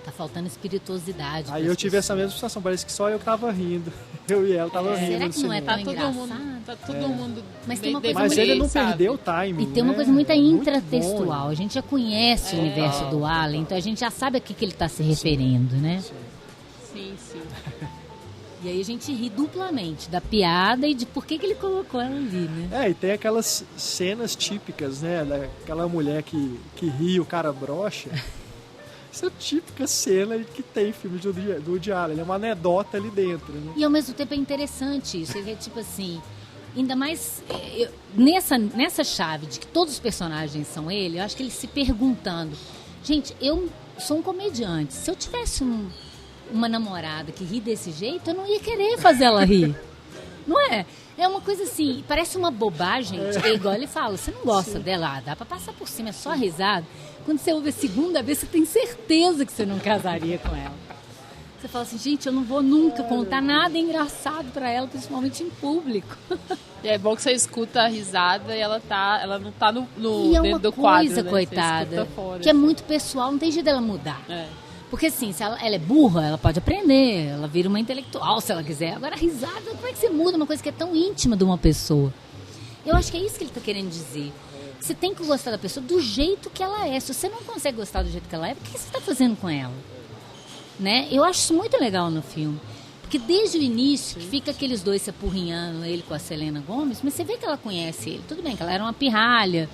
Tá faltando espirituosidade. Aí eu tive essa mesma situação, parece que só eu que tava rindo. Eu e ela tava rindo. Será que não é tão engraçado? Tá todo mundo. Mas tem uma coisa Mas ele não sabe? perdeu o timing. E tem uma né? coisa muito Muito intratextual. bom. A gente já conhece o universo do Allen, então a gente já sabe a que ele está se referindo, né? Sim. E aí a gente ri duplamente da piada e de por que ele colocou ela ali, né? E tem aquelas cenas típicas, né? Daquela mulher que ri e o cara brocha. Essa é a típica cena que tem em filme do Woody Allen. É uma anedota ali dentro, né? E ao mesmo tempo é interessante isso. Ele é tipo assim... Ainda mais nessa chave de que todos os personagens são ele, eu acho que ele se perguntando... Gente, eu sou um comediante. Se eu tivesse uma namorada que ri desse jeito, eu não ia querer fazer ela rir. Não é? É uma coisa assim, parece uma bobagem. É igual ele fala, você não gosta dela, dá pra passar por cima, é só risada. Quando você ouve a segunda vez, você tem certeza que você não casaria com ela. Você fala assim, gente, eu não vou nunca contar nada engraçado pra ela, principalmente em público. E é bom que você escuta a risada e ela não tá no e é dentro uma do quadro, coisa, né? coitada, Fora, que é muito pessoal, não tem jeito dela mudar. Porque assim, se ela é burra, ela pode aprender, ela vira uma intelectual se ela quiser. Agora a risada, como é que você muda uma coisa que é tão íntima de uma pessoa? Eu acho que é isso que ele está querendo dizer. Você tem que gostar da pessoa do jeito que ela é. Se você não consegue gostar do jeito que ela é, o que você está fazendo com ela? Né? Eu acho isso muito legal no filme. Porque desde o início, que fica aqueles dois se apurrinhando, ele com a Selena Gomez, mas você vê que ela conhece ele. Tudo bem que ela era uma pirralha,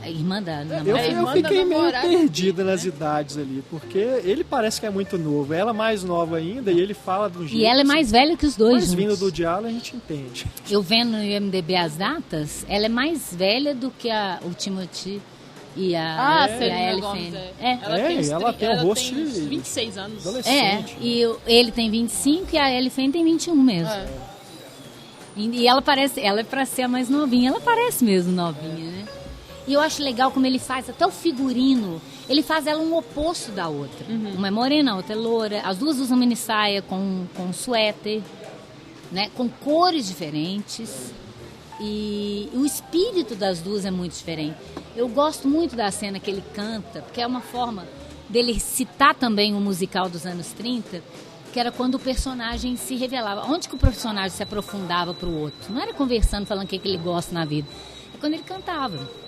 irmã da namorada. Eu fiquei meio perdida nas idades ali, porque ele parece que é muito novo, ela mais nova ainda, e ele fala de um jeito... E ela é mais velha que os dois Mas vindo juntos. do Diálogo a gente entende. Eu vendo no IMDb as datas, ela é mais velha do que o Timothy e a Ellie Gomes, Fanning. Ela tem um rosto tem de 26 anos. adolescente. E ele tem 25 e a Ellie Fanning tem 21 mesmo. E ela parece, ela é pra ser a mais novinha, ela parece mesmo novinha, né? E eu acho legal como ele faz, até o figurino, ele faz ela um oposto da outra. Uma é morena, a outra é loura. As duas usam mini saia com suéter, né? Com cores diferentes. E o espírito das duas é muito diferente. Eu gosto muito da cena que ele canta, porque é uma forma dele citar também o musical dos anos 30, que era quando o personagem se revelava. Onde que o personagem se aprofundava para o outro? Não era conversando, falando o que ele gosta na vida. É quando ele cantava.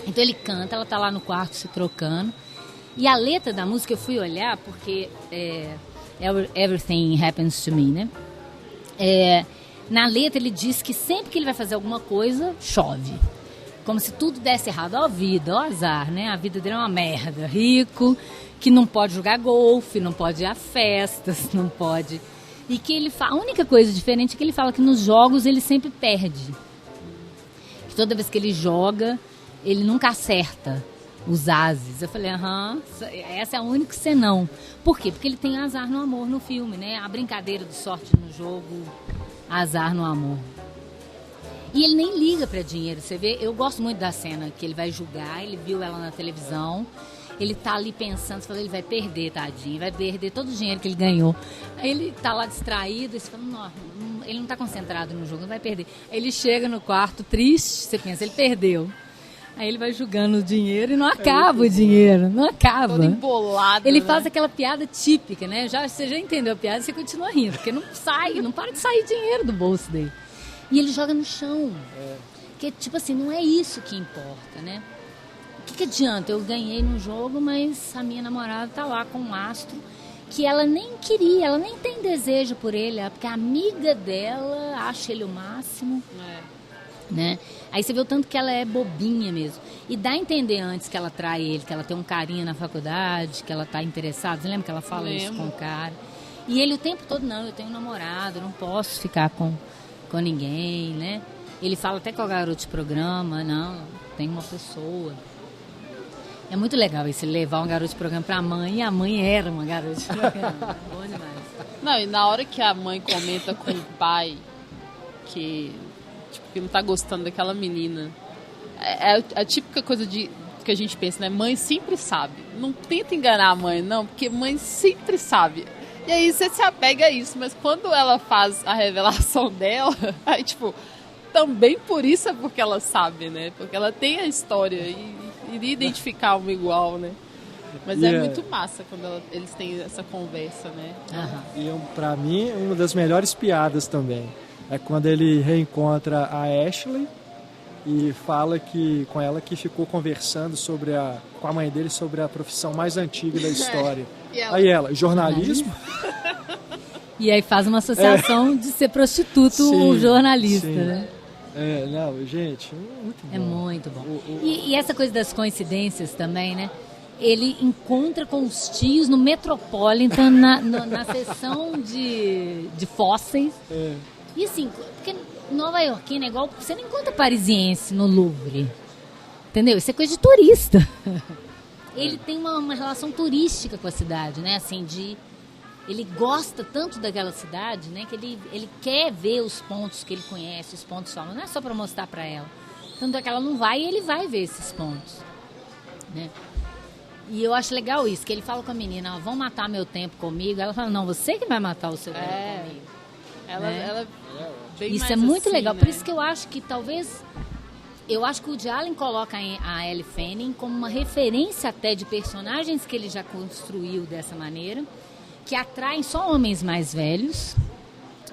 Então ele canta, ela tá lá no quarto se trocando. E a letra da música eu fui olhar, porque Everything Happens to Me, né? Na letra ele diz que sempre que ele vai fazer alguma coisa, chove. Como se tudo desse errado. Ó a vida, ó azar, né? A vida dele é uma merda. Rico, que não pode jogar golfe, não pode ir a festas, não pode... E que ele fala... A única coisa diferente é que ele fala que nos jogos ele sempre perde. Que toda vez que ele joga, ele nunca acerta os ases. Eu falei, essa é a única senão. Por quê? Porque ele tem azar no amor no filme, né? A brincadeira de sorte no jogo, azar no amor. E ele nem liga pra dinheiro, você vê? Eu gosto muito da cena que ele vai julgar, ele viu ela na televisão, ele tá ali pensando, você fala, ele vai perder, tadinho, vai perder todo o dinheiro que ele ganhou. Aí ele tá lá distraído, e você fala, não, ele não tá concentrado no jogo, não vai perder. Aí ele chega no quarto triste, você pensa, ele perdeu. Aí ele vai jogando o dinheiro e não acaba o dinheiro, não acaba. Todo embolado, ele né? faz aquela piada típica, né? Você já entendeu a piada, você continua rindo, porque não para de sair dinheiro do bolso dele. E ele joga no chão. Porque, tipo assim, não é isso que importa, né? O que adianta? Eu ganhei no jogo, mas a minha namorada tá lá com um astro que ela nem queria, ela nem tem desejo por ele, porque a amiga dela acha ele o máximo. Né? Aí você vê o tanto que ela é bobinha mesmo. E dá a entender antes que ela trai ele, que ela tem um carinho na faculdade, que ela tá interessada. Você lembra que ela fala isso com o cara? E ele o tempo todo, não, eu tenho um namorado, eu não posso ficar com ninguém, né? Ele fala até com o garoto de programa, não, tem uma pessoa. É muito legal isso, levar um garoto de programa pra mãe, e a mãe era uma garota de programa. Bom demais. Não, e na hora que a mãe comenta com o pai que não tá gostando daquela menina, é a típica coisa que a gente pensa, né? Mãe sempre sabe. Não tenta enganar a mãe, não, porque mãe sempre sabe. E aí você se apega a isso, mas quando ela faz a revelação dela, aí tipo, também por isso é porque ela sabe, né? Porque ela tem a história e iria identificar uma igual, né? Mas é muito massa quando eles têm essa conversa, né? E pra mim, uma das melhores piadas também é quando ele reencontra a Ashley e fala com ela que ficou conversando com a mãe dele sobre a profissão mais antiga da história. Aí ela, jornalismo? E aí faz uma associação de ser prostituto jornalista, né? Não, gente, muito bom. É muito bom. E essa coisa das coincidências também, né? Ele encontra com os tios no Metropolitan, na seção de fósseis. E assim, porque Nova Iorquina é igual... Você não encontra parisiense no Louvre. Entendeu? Isso é coisa de turista. Ele tem uma relação turística com a cidade, né? Assim, ele gosta tanto daquela cidade, né? Que ele quer ver os pontos que ele conhece, os pontos só. Não é só para mostrar para ela. Tanto é que ela não vai e ele vai ver esses pontos, né? E eu acho legal isso, que ele fala com a menina, vão matar meu tempo comigo. Ela fala, não, você que vai matar o seu tempo comigo. Ela bem isso mais é muito assim, legal. né? Por isso que eu acho que talvez... Eu acho que o Woody Allen coloca a Elle Fanning como uma referência até de personagens que ele já construiu dessa maneira, que atraem só homens mais velhos,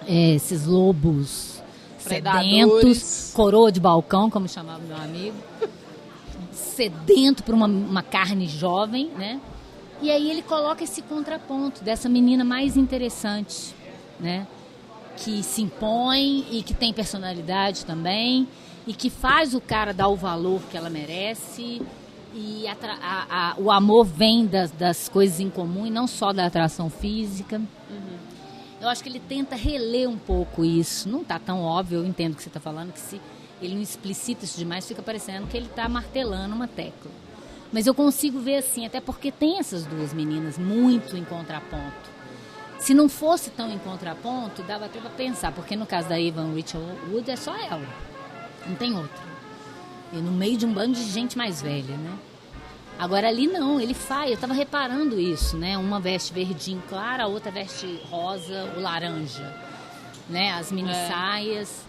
esses lobos sedentos, coroa de balcão, como chamava meu amigo, sedento por uma carne jovem, né? E aí ele coloca esse contraponto dessa menina mais interessante, né? Que se impõe e que tem personalidade também, e que faz o cara dar o valor que ela merece, e o amor vem das coisas em comum e não só da atração física. Eu acho que ele tenta reler um pouco isso. Não está tão óbvio, eu entendo o que você está falando, que se ele não explicita isso demais, fica parecendo que ele está martelando uma tecla. Mas eu consigo ver assim, até porque tem essas duas meninas muito em contraponto. Se não fosse tão em contraponto, dava até para pensar, porque no caso da Evan Rachel Wood é só ela, não tem outra. E no meio de um bando de gente mais velha, né? Agora ali não, ele faz, eu estava reparando isso, né? Uma veste verdinho claro, a outra veste rosa ou laranja, né? As mini saias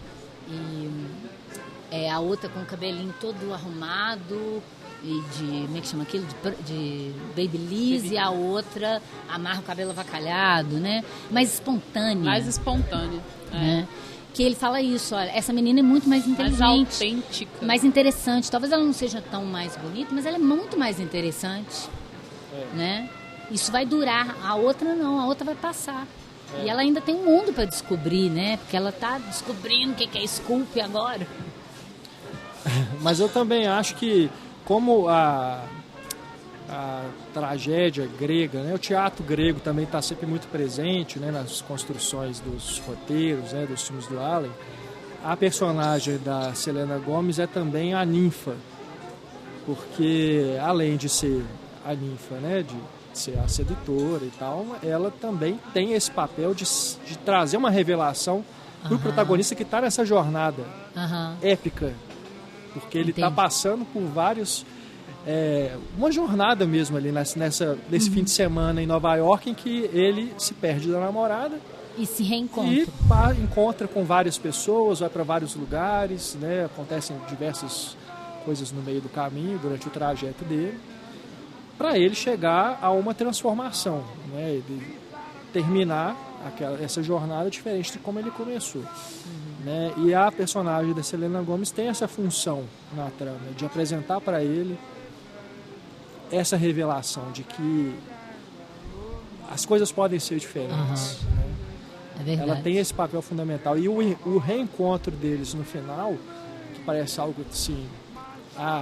e a outra com o cabelinho todo arrumado e como é que chama aquilo? De babyliss, e a outra amarra o cabelo avacalhado, né? Mais espontânea. Mais espontânea, né? Que ele fala isso, olha, essa menina é muito mais inteligente, mais autêntica, mais interessante. Talvez ela não seja tão mais bonita, mas ela é muito mais interessante, né? Isso vai durar. A outra não, a outra vai passar. E ela ainda tem um mundo para descobrir, né? Porque ela tá descobrindo o que é Sculpe agora. Mas eu também acho que, como a tragédia grega, né, o teatro grego também está sempre muito presente, né, nas construções dos roteiros, né, dos filmes do Allen, a personagem da Selena Gomez é também a ninfa, porque além de ser a ninfa, né, de ser a sedutora e tal, ela também tem esse papel de trazer uma revelação para o protagonista que está nessa jornada épica, porque ele está passando por vários... uma jornada mesmo ali nesse fim de semana em Nova York, em que ele se perde da namorada e se reencontra e encontra com várias pessoas, vai para vários lugares, né? Acontecem diversas coisas no meio do caminho durante o trajeto dele, para ele chegar a uma transformação, né? Ele terminar essa jornada diferente de como ele começou. Né? E a personagem da Selena Gomez tem essa função na trama, de apresentar para ele essa revelação de que as coisas podem ser diferentes. Né? É verdade. Ela tem esse papel fundamental. E o reencontro deles no final, que parece algo assim...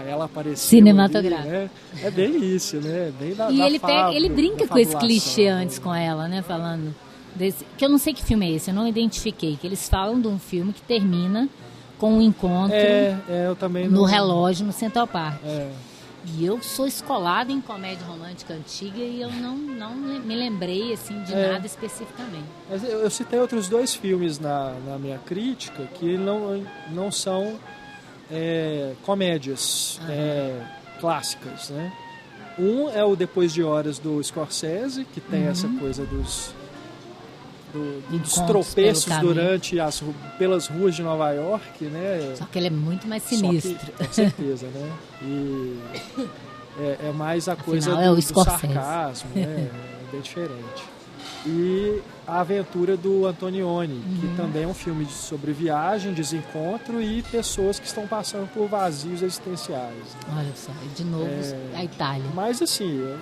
ela apareceu cinematográfico. Ali, né? É bem isso, né? Bem da, e da ele brinca com esse clichê né? antes com ela, né? Falando desse... Que eu não sei que filme é esse, eu não identifiquei. Que eles falam de um filme que termina com um encontro eu também no relógio, no Central Park. É. E eu sou escolada em comédia romântica antiga e eu não me lembrei assim, de nada especificamente. Mas eu citei outros 2 filmes na minha crítica que não são comédias clássicas, né? Um é o Depois de Horas, do Scorsese, que tem essa coisa dos tropeços pelas ruas de Nova York, né? Só que ele é muito mais sinistro. Com certeza, né? E é mais a coisa Afinal, do Scorsese. sarcasmo, né? É bem diferente. E A Aventura do Antonioni, que também é um filme sobre viagem, desencontro e pessoas que estão passando por vazios existenciais. Olha só, e de novo a Itália. Mas assim, eu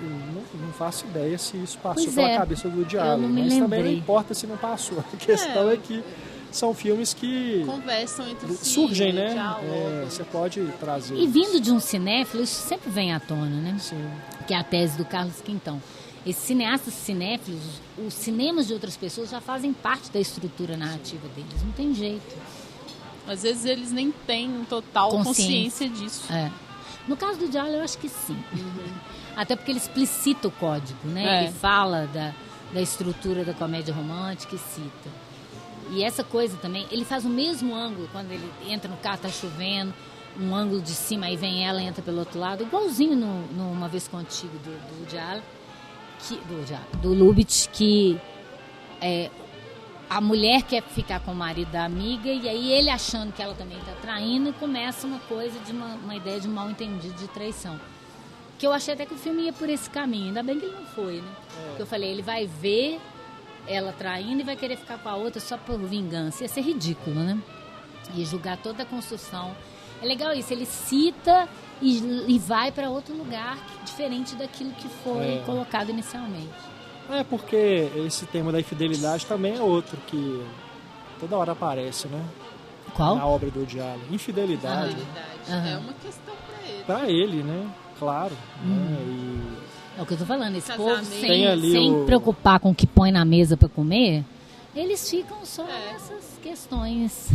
não faço ideia se isso passou Pois pela cabeça do Woody Allen. Mas também não importa se não passou. A questão é que são filmes que conversam entre si, surgem, né? Você pode trazer. E vindo de um cinéfilo, isso sempre vem à tona, né? Sim. Que é a tese do Carlos Quintão. Esses cineastas cinéfilos, os cinemas de outras pessoas já fazem parte da estrutura narrativa deles, não tem jeito. Às vezes eles nem têm total consciência disso. No caso do Diallo, eu acho que sim. Até porque ele explicita o código, né? Ele fala da estrutura da comédia romântica e cita. E essa coisa também, ele faz o mesmo ângulo quando ele entra no carro, tá chovendo, um ângulo de cima, aí vem ela, entra pelo outro lado, igualzinho no Uma Vez Contigo do Diallo. Do Lubitsch, que a mulher quer ficar com o marido da amiga e aí ele achando que ela também está traindo, começa uma coisa de uma ideia de mal entendido, de traição, que eu achei até que o filme ia por esse caminho, ainda bem que ele não foi, né? Porque eu falei, ele vai ver ela traindo e vai querer ficar com a outra só por vingança, ia ser ridículo, né? Ia julgar toda a construção. É legal isso, ele cita e vai para outro lugar diferente daquilo que foi colocado inicialmente. Porque esse tema da infidelidade também é outro que toda hora aparece, né? Qual? Na obra do Woody Allen. Infidelidade. É uma questão para ele. Para ele, né? Claro. É o que eu tô falando, esse Casamento. povo Tem sem preocupar com o que põe na mesa para comer, eles ficam só nessas questões.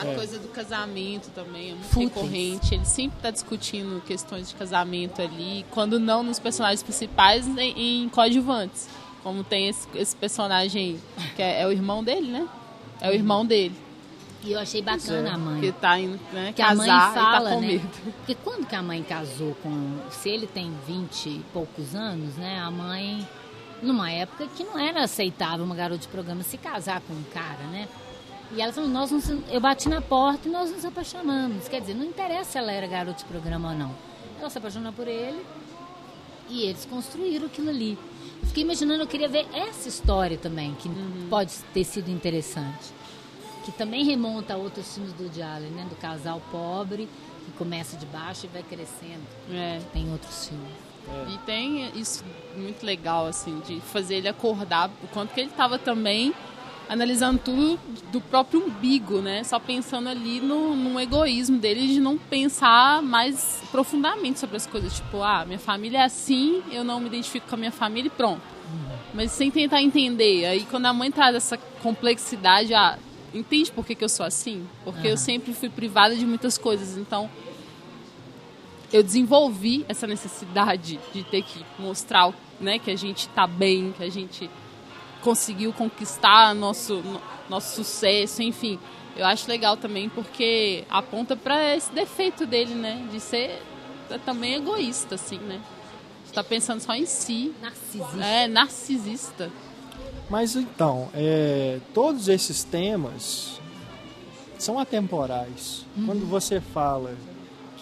A coisa do casamento também é muito Fúteis. recorrente. Ele sempre está discutindo questões de casamento ali, quando não nos personagens principais, em coadjuvantes. Como tem esse personagem que é o irmão dele, né? É o irmão dele. E eu achei bacana a mãe. Que tá indo, né, Que a mãe casar fala, e tá com né? medo. Porque quando que a mãe casou com... Se ele tem 20 e poucos anos, né? A mãe... Numa época que não era aceitável uma garota de programa se casar com um cara, né? E ela falou, eu bati na porta e nós nos apaixonamos. Quer dizer, não interessa se ela era garota de programa ou não. Ela se apaixonou por ele e eles construíram aquilo ali. Eu fiquei imaginando, eu queria ver essa história também, que pode ter sido interessante. Que também remonta a outros filmes do Woody Allen, né? Do casal pobre, que começa de baixo e vai crescendo. Tem outros filmes. E tem isso muito legal, assim, de fazer ele acordar, o quanto que ele estava também analisando tudo do próprio umbigo, né? Só pensando ali no egoísmo dele, de não pensar mais profundamente sobre as coisas. Tipo, minha família é assim, eu não me identifico com a minha família e pronto. Mas sem tentar entender. Aí quando a mãe traz essa complexidade, entende por que eu sou assim? Porque eu sempre fui privada de muitas coisas, então eu desenvolvi essa necessidade de ter que mostrar, né, que a gente tá bem, que a gente conseguiu conquistar nosso sucesso, enfim. Eu acho legal também porque aponta para esse defeito dele, né, de ser também egoísta, assim, né? Está pensando só em si. Narcisista. Narcisista. Mas então, todos esses temas são atemporais. Quando você fala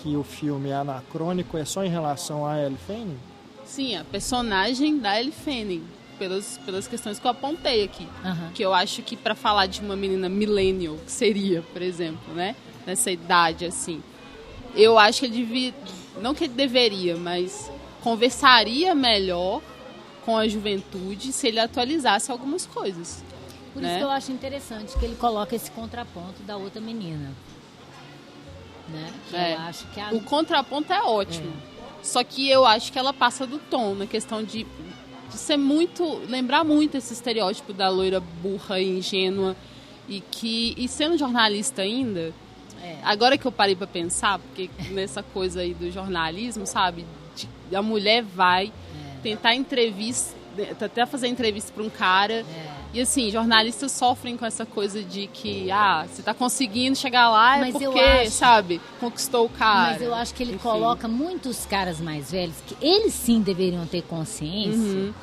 que o filme é anacrônico, é só em relação a Elle Fanning? Sim, a personagem da Elle Fanning, pelas questões que eu apontei aqui. Que eu acho que para falar de uma menina millennial, que seria, por exemplo, né, nessa idade, assim, eu acho que ele devia, não que ele deveria, mas conversaria melhor com a juventude se ele atualizasse algumas coisas. Por isso que eu acho interessante que ele coloca esse contraponto da outra menina. Né? Que eu acho que o contraponto é ótimo. Só que eu acho que ela passa do tom na questão de ser muito, lembrar muito esse estereótipo da loira burra e ingênua e sendo jornalista ainda, agora que eu parei pra pensar, porque nessa coisa aí do jornalismo, sabe, a mulher vai tentar entrevista, até fazer entrevista pra um cara, e assim, jornalistas sofrem com essa coisa de que, você tá conseguindo chegar lá, mas porque, sabe, conquistou o cara. Mas eu acho que ele coloca muitos caras mais velhos, que eles sim deveriam ter consciência,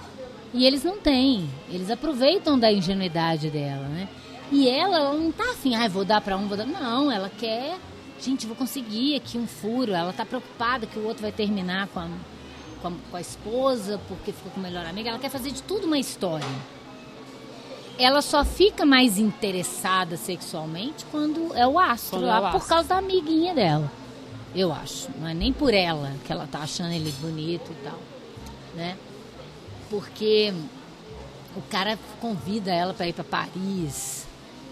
e eles não têm. Eles aproveitam da ingenuidade dela, né? E ela não tá afim, vou dar pra um, vou dar... Não, ela quer, gente, vou conseguir aqui um furo. Ela tá preocupada que o outro vai terminar com a esposa, porque ficou com o melhor amigo. Ela quer fazer de tudo uma história. Ela só fica mais interessada sexualmente quando é o astro, por causa da amiguinha dela. Eu acho. Não é nem por ela que ela tá achando ele bonito e tal, né? Porque o cara convida ela para ir para Paris,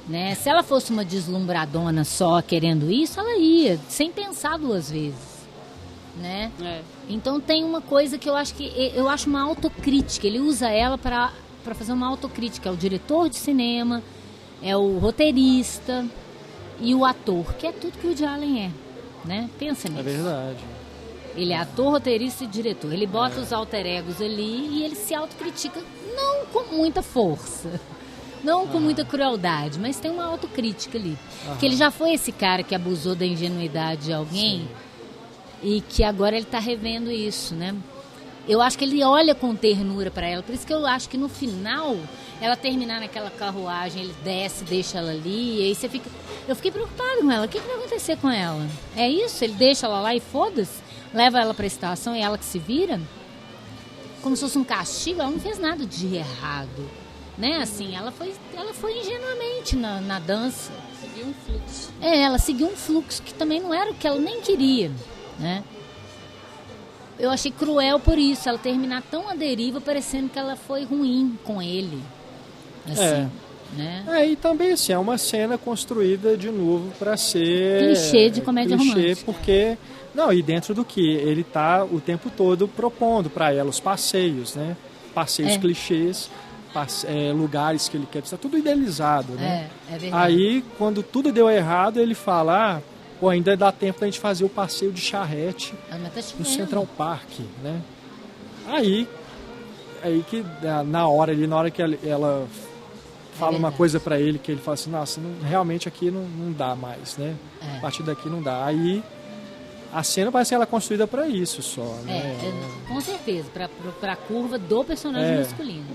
né? Se ela fosse uma deslumbradona só querendo isso, ela ia, sem pensar duas vezes, né? Então tem uma coisa que eu acho uma autocrítica. Ele usa ela para fazer uma autocrítica. É o diretor de cinema, é o roteirista e o ator, que é tudo que o Woody Allen né? Pensa nisso. É verdade. Ele é ator, roteirista e diretor. Ele bota os alter egos ali e ele se autocritica, não com muita força, não com muita crueldade, mas tem uma autocrítica ali. Que ele já foi esse cara que abusou da ingenuidade de alguém e que agora ele está revendo isso, né? Eu acho que ele olha com ternura para ela, por isso que eu acho que no final, ela terminar naquela carruagem, ele desce, deixa ela ali, e aí você fica... Eu fiquei preocupada com ela, o que vai acontecer com ela? É isso? Ele deixa ela lá e foda-se? Leva ela pra estação e ela que se vira? Como se fosse um castigo, ela não fez nada de errado, né? Assim, ela foi ingenuamente na dança. Seguiu um fluxo. Ela seguiu um fluxo que também não era o que ela nem queria, né? Eu achei cruel por isso, ela terminar tão à deriva, parecendo que ela foi ruim com ele. Assim, né? E também assim, é uma cena construída de novo para ser... clichê de comédia romântica. Porque... Não, e dentro do que ele tá o tempo todo propondo para ela os passeios, né? Passeios clichês, lugares que ele quer visitar, tudo idealizado, né? É verdade. Aí, quando tudo deu errado, ele fala, ainda dá tempo da gente fazer o passeio de charrete no Central Park, né? Aí que na hora que ela fala uma coisa para ele, que ele fala assim, nossa, realmente aqui não dá mais, né? A partir daqui não dá. Aí a cena parece que ela é construída para isso só, né? Com certeza, para a curva do personagem masculino.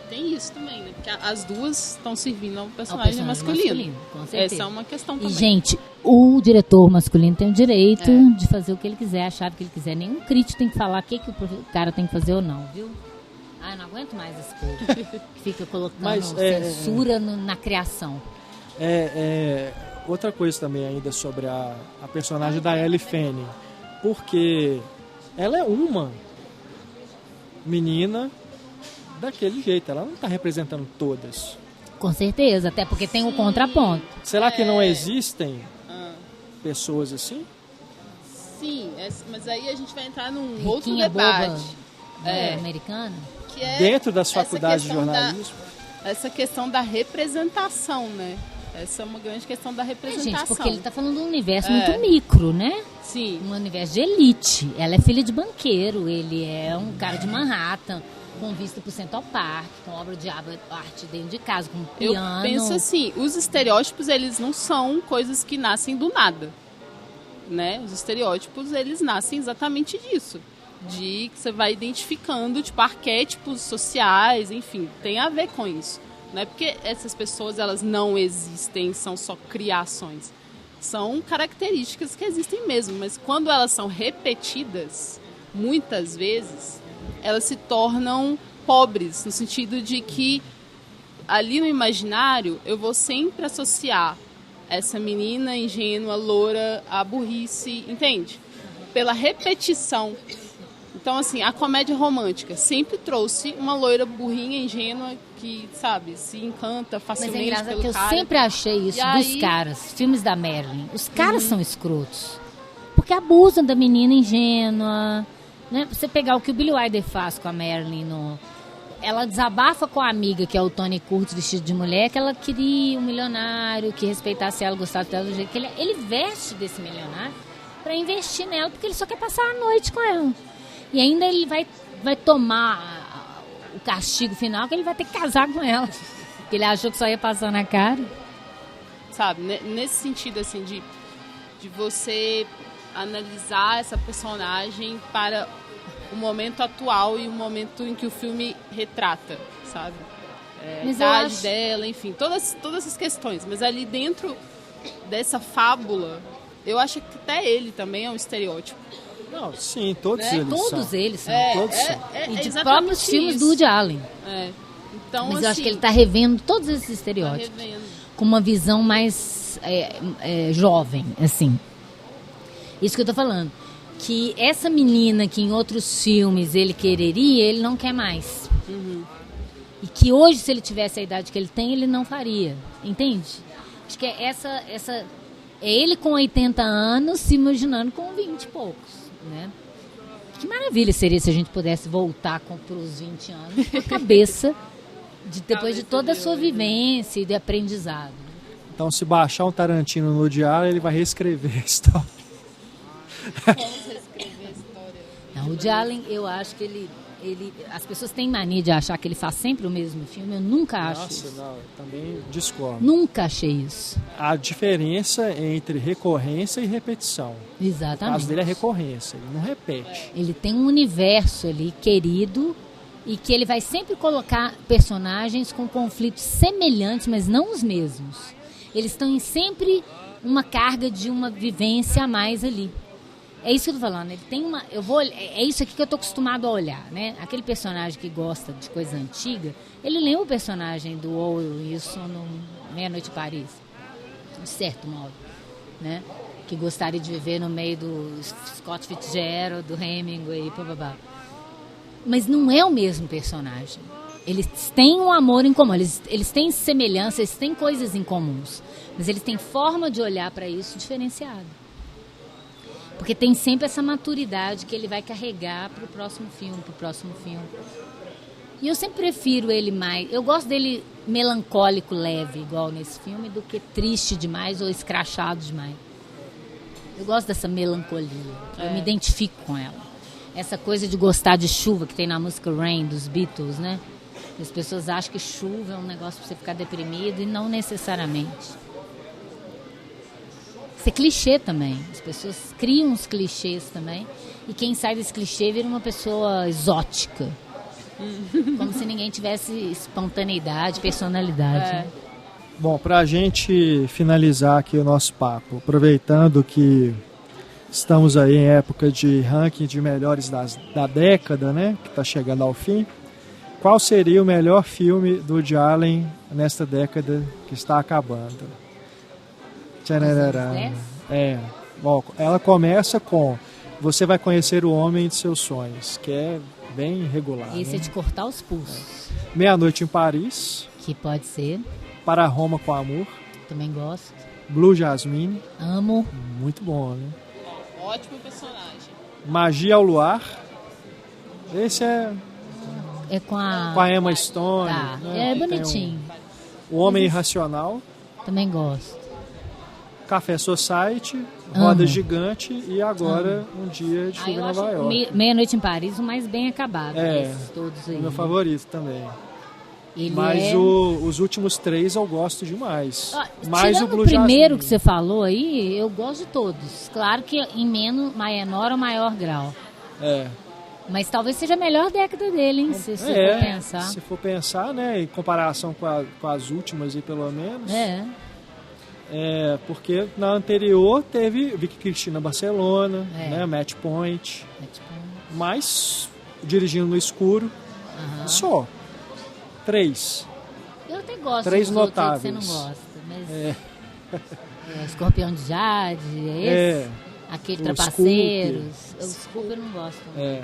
Tem isso também, né? Porque as duas estão servindo ao personagem masculino. Com certeza. Essa é uma questão também. E, gente, o diretor masculino tem o direito de fazer o que ele quiser, achar o que ele quiser. Nenhum crítico tem que falar o que o cara tem que fazer ou não, viu? Eu não aguento mais esse povo que fica colocando censura na criação. Outra coisa também ainda sobre a personagem da Elle Fanning, porque ela é uma menina daquele jeito, ela não está representando todas. Com certeza, até porque tem o contraponto. Será que não existem pessoas assim? Sim, mas aí a gente vai entrar num Riquinha outro debate. Boba, americana? Que é Dentro das essa faculdades de questão jornalismo? Essa questão da representação, né? Essa é uma grande questão da representação. Gente, porque ele está falando de um universo muito micro, né? Sim. Um universo de elite. Ela é filha de banqueiro, ele é um cara de Manhattan, com vista pro Central Park, com obra de arte dentro de casa, com piano. Eu penso assim, os estereótipos, eles não são coisas que nascem do nada, né? Os estereótipos, eles nascem exatamente disso. De que você vai identificando, tipo, arquétipos sociais, enfim, tem a ver com isso. Não é porque essas pessoas, elas não existem, são só criações. São características que existem mesmo, mas quando elas são repetidas, muitas vezes, elas se tornam pobres, no sentido de que ali no imaginário eu vou sempre associar essa menina ingênua, loura, à burrice, entende? Pela repetição. Então, assim, a comédia romântica sempre trouxe uma loira burrinha, ingênua, que, sabe, se encanta facilmente Mas é engraçado pelo que eu cara. sempre achei isso E dos aí... caras, filmes da Marilyn. Os caras são escrotos. Porque abusam da menina ingênua. Né? Você pegar o que o Billy Wilder faz com a Marilyn ela desabafa com a amiga, que é o Tony Curtis, vestido de mulher, que ela queria um milionário que respeitasse ela, gostasse dela do jeito que ele veste desse milionário para investir nela, porque ele só quer passar a noite com ela. E ainda ele vai tomar o castigo final, que ele vai ter que casar com ela. Porque ele achou que só ia passar na cara. Sabe, nesse sentido, assim, de você analisar essa personagem para o momento atual e o momento em que o filme retrata, sabe? A idade dela, enfim, todas essas questões. Mas ali dentro dessa fábula, eu acho que até ele também é um estereótipo. Não, sim, todos eles Todos são. eles são. Todos são. E de exatamente próprios filmes isso. do Woody Allen. Então, Mas assim, eu acho que ele está revendo todos esses tá estereótipos. revendo. Com uma visão mais jovem, assim. Isso que eu tô falando. Que essa menina que em outros filmes ele quereria, ele não quer mais. E que hoje, se ele tivesse a idade que ele tem, ele não faria. Entende? Acho que é essa é ele com 80 anos se imaginando com 20 e poucos, né? Que maravilha seria se a gente pudesse voltar para os 20 anos com a cabeça depois de toda a sua vivência e de aprendizado. Então, se baixar um Tarantino no Woody Allen, ele vai reescrever a história. Vamos reescrever a história. Não, o Woody Allen, eu acho que ele... As pessoas têm mania de achar que ele faz sempre o mesmo filme. Eu nunca acho Nossa, isso. não, também discordo. Nunca achei isso. A diferença entre recorrência e repetição. O Exatamente. caso dele é recorrência, ele não repete. Ele tem um universo ali querido e que ele vai sempre colocar personagens com conflitos semelhantes, mas não os mesmos. Eles estão sempre uma carga de uma vivência a mais ali. É isso que eu tô falando. Ele tem uma. É isso aqui que eu tô acostumado a olhar, né? Aquele personagem que gosta de coisa antiga, ele lembra o personagem do Owen Wilson no Meia-Noite em Paris, de certo modo, né? Que gostaria de viver no meio do Scott Fitzgerald, do Hemingway, blá. Mas não é o mesmo personagem. Eles têm um amor em comum, eles têm semelhanças, eles têm coisas em comuns, mas eles têm forma de olhar para isso diferenciada. Porque tem sempre essa maturidade que ele vai carregar pro próximo filme. E eu sempre prefiro ele mais... Eu gosto dele melancólico, leve, igual nesse filme, do que triste demais ou escrachado demais. Eu gosto dessa melancolia. Eu me identifico com ela. Essa coisa de gostar de chuva que tem na música Rain, dos Beatles, né? As pessoas acham que chuva é um negócio pra você ficar deprimido e não necessariamente. Isso é clichê também. As pessoas criam uns clichês também. E quem sai desse clichê vira uma pessoa exótica. Como se ninguém tivesse espontaneidade, personalidade. Né? Bom, para a gente finalizar aqui o nosso papo, aproveitando que estamos aí em época de ranking de melhores da década, né? Que está chegando ao fim. Qual seria o melhor filme do Woody Allen nesta década que está acabando? Bom, ela começa com você vai conhecer o homem de seus sonhos, que é bem regular. Esse né? é de cortar os pulsos. Meia-Noite em Paris, Que pode ser. Para Roma com Amor, Também gosto. Blue Jasmine, Amo. muito bom, né? Ótimo personagem. Magia ao Luar, esse é É com a... com a Emma Stone. Tá. né, É que tem bonitinho. O Homem Irracional, Também gosto. Café Society, Amo. Roda Gigante e agora Um Dia de Chuva Aí em eu Nova acho York. Meia-Noite em Paris o mais bem acabado É, desses todos aí. É meu favorito também. Ele Mas é... os últimos 3 eu gosto demais. Ó, Mais tirando o Blue primeiro que Jasmine. você falou aí, eu gosto de todos. Claro que em menor ou maior grau. É. Mas talvez seja a melhor década dele, hein? Se você for pensar. Se for pensar, né, em comparação com as últimas aí, pelo menos. Porque na anterior teve Vicky Cristina Barcelona, né, Match Point, É tipo... mas Dirigindo no Escuro, só 3. Eu até gosto 3 dos outros aí que notáveis. você não gosta. Mas Escorpião de Jade, é esse? Aquele O Trapaceiros. O Scoop eu não gosto. É,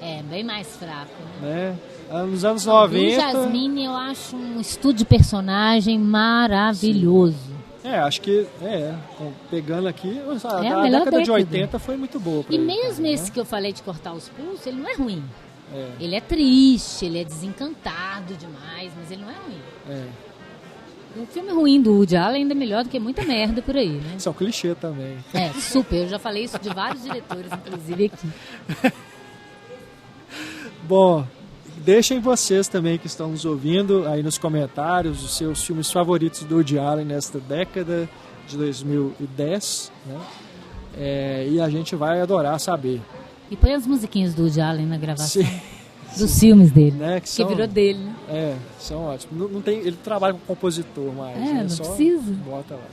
É, bem mais fraco. né? Nos anos Blue 90... Jasmine eu acho um estudo de personagem maravilhoso. acho que, pegando aqui, a melhor década de década. 80 foi muito boa pra E ele, mesmo cara, esse né? que eu falei de cortar os pulsos, ele não é ruim. É. Ele é triste, ele é desencantado demais, mas ele não é ruim. É. Um filme ruim do Woody Allen ainda é melhor do que muita merda por aí, né? Isso é um clichê também. É, super. Eu já falei isso de vários diretores, inclusive aqui. Bom, deixem vocês também que estão nos ouvindo aí nos comentários os seus filmes favoritos do Woody Allen nesta década de 2010, né? E a gente vai adorar saber. E põe as musiquinhas do Woody Allen na gravação Sim, dos filmes dele, né, que virou dele, né? são ótimos. Não tem, ele trabalha com compositor mais, né? não Só precisa. bota lá.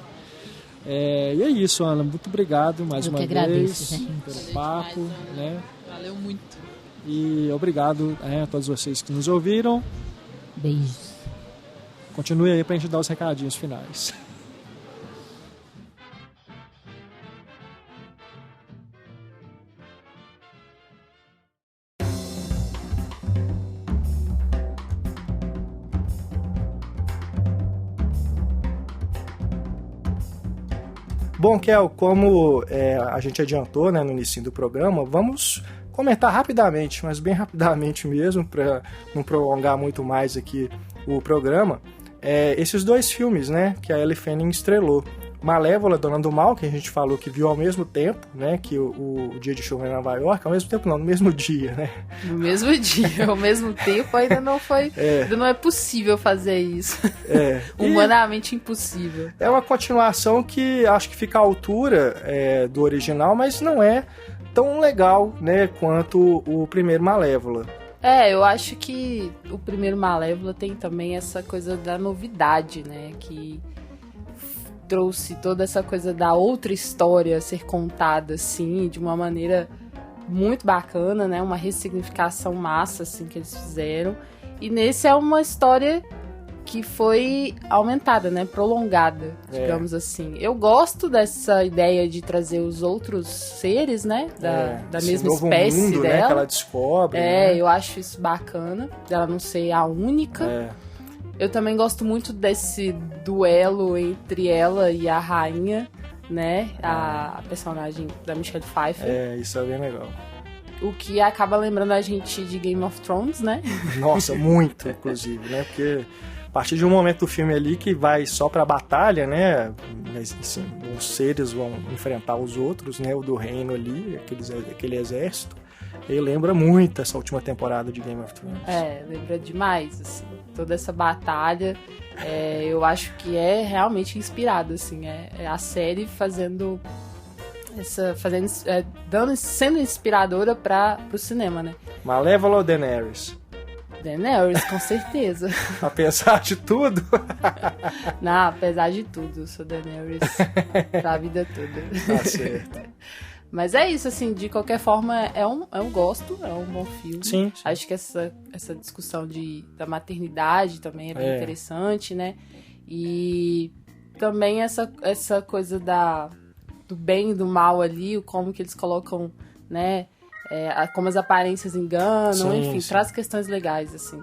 E é isso, Ana. Muito obrigado mais Eu uma que agradeço, vez gente. pelo papo, né? Valeu muito. E obrigado a todos vocês que nos ouviram. Beijos. Continue aí pra gente dar os recadinhos finais. Bom, Kel, como a gente adiantou, né, no início do programa, vamos comentar rapidamente, mas bem rapidamente mesmo, para não prolongar muito mais aqui o programa, esses 2 filmes, né, que a Elle Fanning estrelou. Malévola, Dona do Mal, que a gente falou que viu ao mesmo tempo, né, que o Dia de Chuva em Nova York, ao mesmo tempo não, no mesmo dia, né? No mesmo dia, ao mesmo tempo, ainda não foi, ainda não é possível fazer isso. Humanamente impossível. É uma continuação que acho que fica à altura do original, mas não é tão legal, né, quanto o primeiro Malévola. Eu acho que o primeiro Malévola tem também essa coisa da novidade, né, que trouxe toda essa coisa da outra história ser contada, assim, de uma maneira muito bacana, né, uma ressignificação massa, assim, que eles fizeram. E nesse é uma história que foi aumentada, né, prolongada, digamos assim. Eu gosto dessa ideia de trazer os outros seres, né, da mesma novo espécie mundo, dela. né, que ela descobre. Né? Eu acho isso bacana, dela não ser a única. Eu também gosto muito desse duelo entre ela e a rainha, né, a personagem da Michelle Pfeiffer. Isso é bem legal. O que acaba lembrando a gente de Game of Thrones, né? Nossa, muito, inclusive, né? Porque a partir de um momento do filme ali que vai só pra batalha, né? Assim, os seres vão enfrentar os outros, né? O do reino ali, aquele exército. E lembra muito essa última temporada de Game of Thrones. Lembra demais, assim. Toda essa batalha, eu acho que é realmente inspirado, assim. É a série sendo inspiradora pro cinema, né? Malévola ou Daenerys? Daenerys, com certeza. Apesar de tudo? Não, apesar de tudo, eu sou Daenerys pra vida toda. Tá certo. Mas é isso, assim, de qualquer forma, eu gosto, é um bom filme. Sim. Acho que essa discussão da maternidade também é bem interessante, né? E também essa coisa do bem e do mal ali, como que eles colocam, né, como as aparências enganam, Sim, enfim, sim. traz questões legais, assim.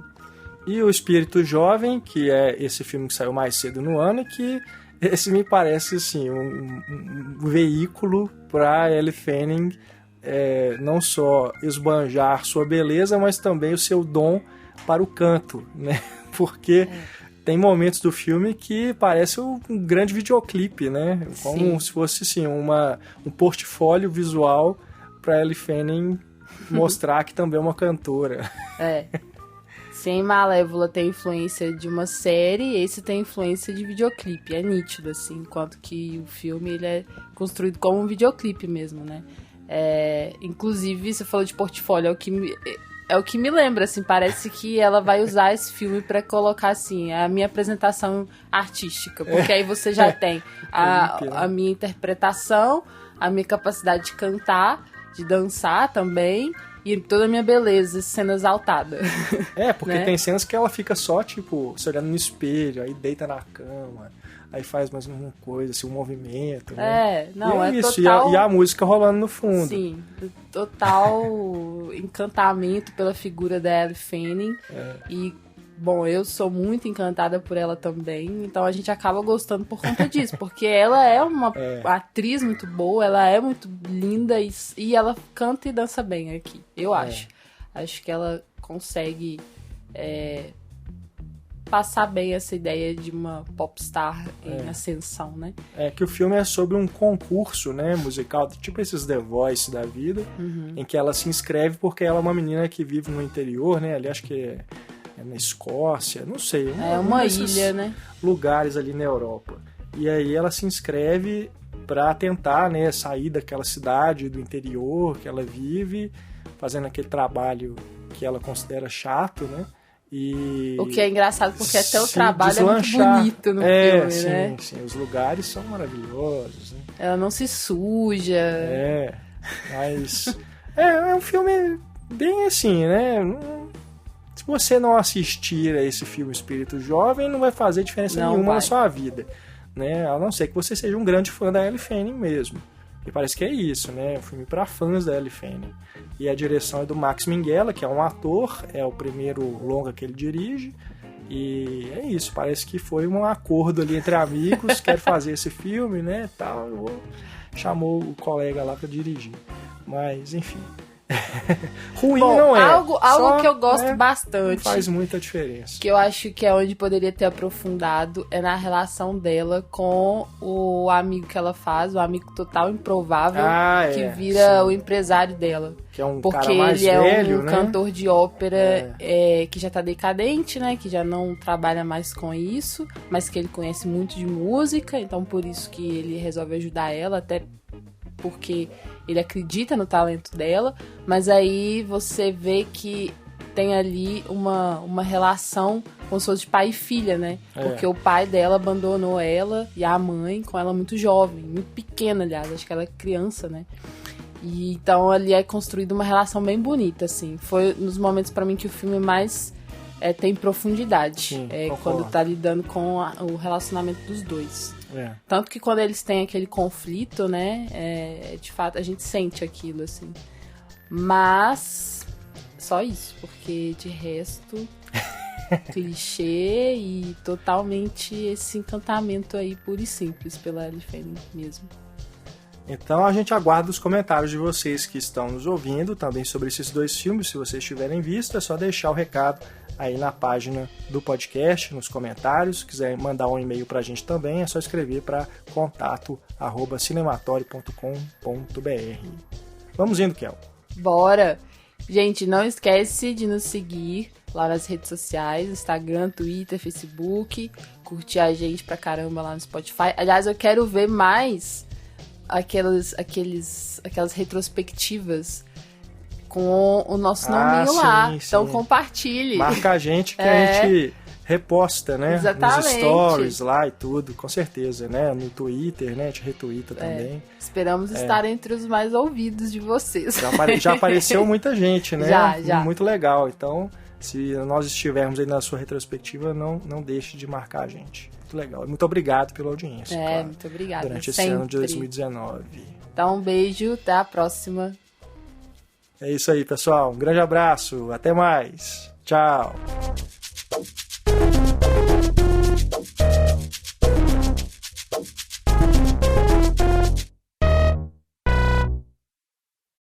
E o Espírito Jovem, que é esse filme que saiu mais cedo no ano, e que esse me parece assim, um veículo para Ellie Fanning não só esbanjar sua beleza, mas também o seu dom para o canto, né? Porque tem momentos do filme que parece um grande videoclipe, né? Como Sim. se fosse assim, um portfólio visual para Ellie Fanning mostrar que também é uma cantora. Sem Malévola tem influência de uma série, esse tem influência de videoclipe, é nítido, assim, enquanto que o filme ele é construído como um videoclipe mesmo, né? Inclusive, você falou de portfólio, é o que me lembra, assim, parece que ela vai usar esse filme pra colocar, assim, a minha apresentação artística, porque aí você já tem a minha interpretação, a minha capacidade de cantar, de dançar também, e toda a minha beleza sendo exaltada. Porque né? tem cenas que ela fica só, tipo, se olhando no espelho, aí deita na cama, aí faz mais uma coisa, assim, um movimento, né? Não, e isso, total... e a música rolando no fundo. Sim, total encantamento pela figura da Ellie Fanning. E, bom, eu sou muito encantada por ela também, então a gente acaba gostando por conta disso, porque ela é uma atriz muito boa, ela é muito linda e ela canta e dança bem aqui, eu acho. Acho que ela consegue passar bem essa ideia de uma popstar em ascensão, né? Que o filme é sobre um concurso, né, musical, tipo esses The Voice da vida, em que ela se inscreve porque ela é uma menina que vive no interior, né, ali acho que é na Escócia, não sei. É uma ilha, né? Lugares ali na Europa. E aí ela se inscreve para tentar, né, sair daquela cidade do interior que ela vive, fazendo aquele trabalho que ela considera chato, né? O que é engraçado, porque até o trabalho é muito bonito no filme, sim, né? Sim, os lugares são maravilhosos, né? Ela não se suja. Mas é um filme bem assim, né? Se você não assistir a esse filme Espírito Jovem, não vai fazer diferença nenhuma na sua vida, né? A não ser que você seja um grande fã da Ellie Fanning mesmo. E parece que é isso, né? Um filme para fãs da Ellie Fanning. E a direção é do Max Minghella, que é um ator, é o primeiro longa que ele dirige. E é isso, parece que foi um acordo ali entre amigos, quero fazer esse filme, né? Tal, chamou o colega lá para dirigir. Mas, enfim. Ruim não é. Algo que eu gosto bastante. Faz muita diferença. Que eu acho que é onde poderia ter aprofundado é na relação dela com o amigo que ela faz, o amigo total improvável, que vira o empresário dela. Que é um porque cara mais ele velho, é um cantor de ópera que já tá decadente, né? Que já não trabalha mais com isso, mas que ele conhece muito de música, então por isso que ele resolve ajudar ela, até porque ele acredita no talento dela, mas aí você vê que tem ali uma relação como se fosse de pai e filha, né? Porque o pai dela abandonou ela e a mãe com ela muito jovem, muito pequena, aliás, acho que ela é criança, né? E então ali é construída uma relação bem bonita, assim. Foi nos momentos pra mim que o filme mais tem profundidade. Sim, quando tá lidando com o relacionamento dos dois. Tanto que quando eles têm aquele conflito, né, de fato a gente sente aquilo, assim. Mas só isso, porque de resto clichê e totalmente esse encantamento aí puro e simples pela Ellie Fanning mesmo. Então a gente aguarda os comentários de vocês que estão nos ouvindo também sobre esses dois filmes. Se vocês tiverem visto, é só deixar o recado aí na página do podcast, nos comentários. Se quiser mandar um e-mail pra gente também, é só escrever para contato@cinematório.com.br. Vamos indo, Kel. Bora! Gente, não esquece de nos seguir lá nas redes sociais, Instagram, Twitter, Facebook, curtir a gente pra caramba lá no Spotify. Aliás, eu quero ver mais aquelas retrospectivas com o nosso nominho lá. Sim. Então compartilhe. Marca a gente que a gente reposta, né? Exatamente. Nos stories lá e tudo, com certeza, né? No Twitter, né? A gente retuita também. Esperamos estar entre os mais ouvidos de vocês. Já apareceu muita gente, né? Já. Muito legal. Então, se nós estivermos aí na sua retrospectiva, não deixe de marcar a gente. muito legal. Muito obrigado pela audiência. Claro, muito obrigada. durante esse ano de 2019. Então, um beijo, até a próxima. É isso aí, pessoal. Um grande abraço. Até mais. Tchau.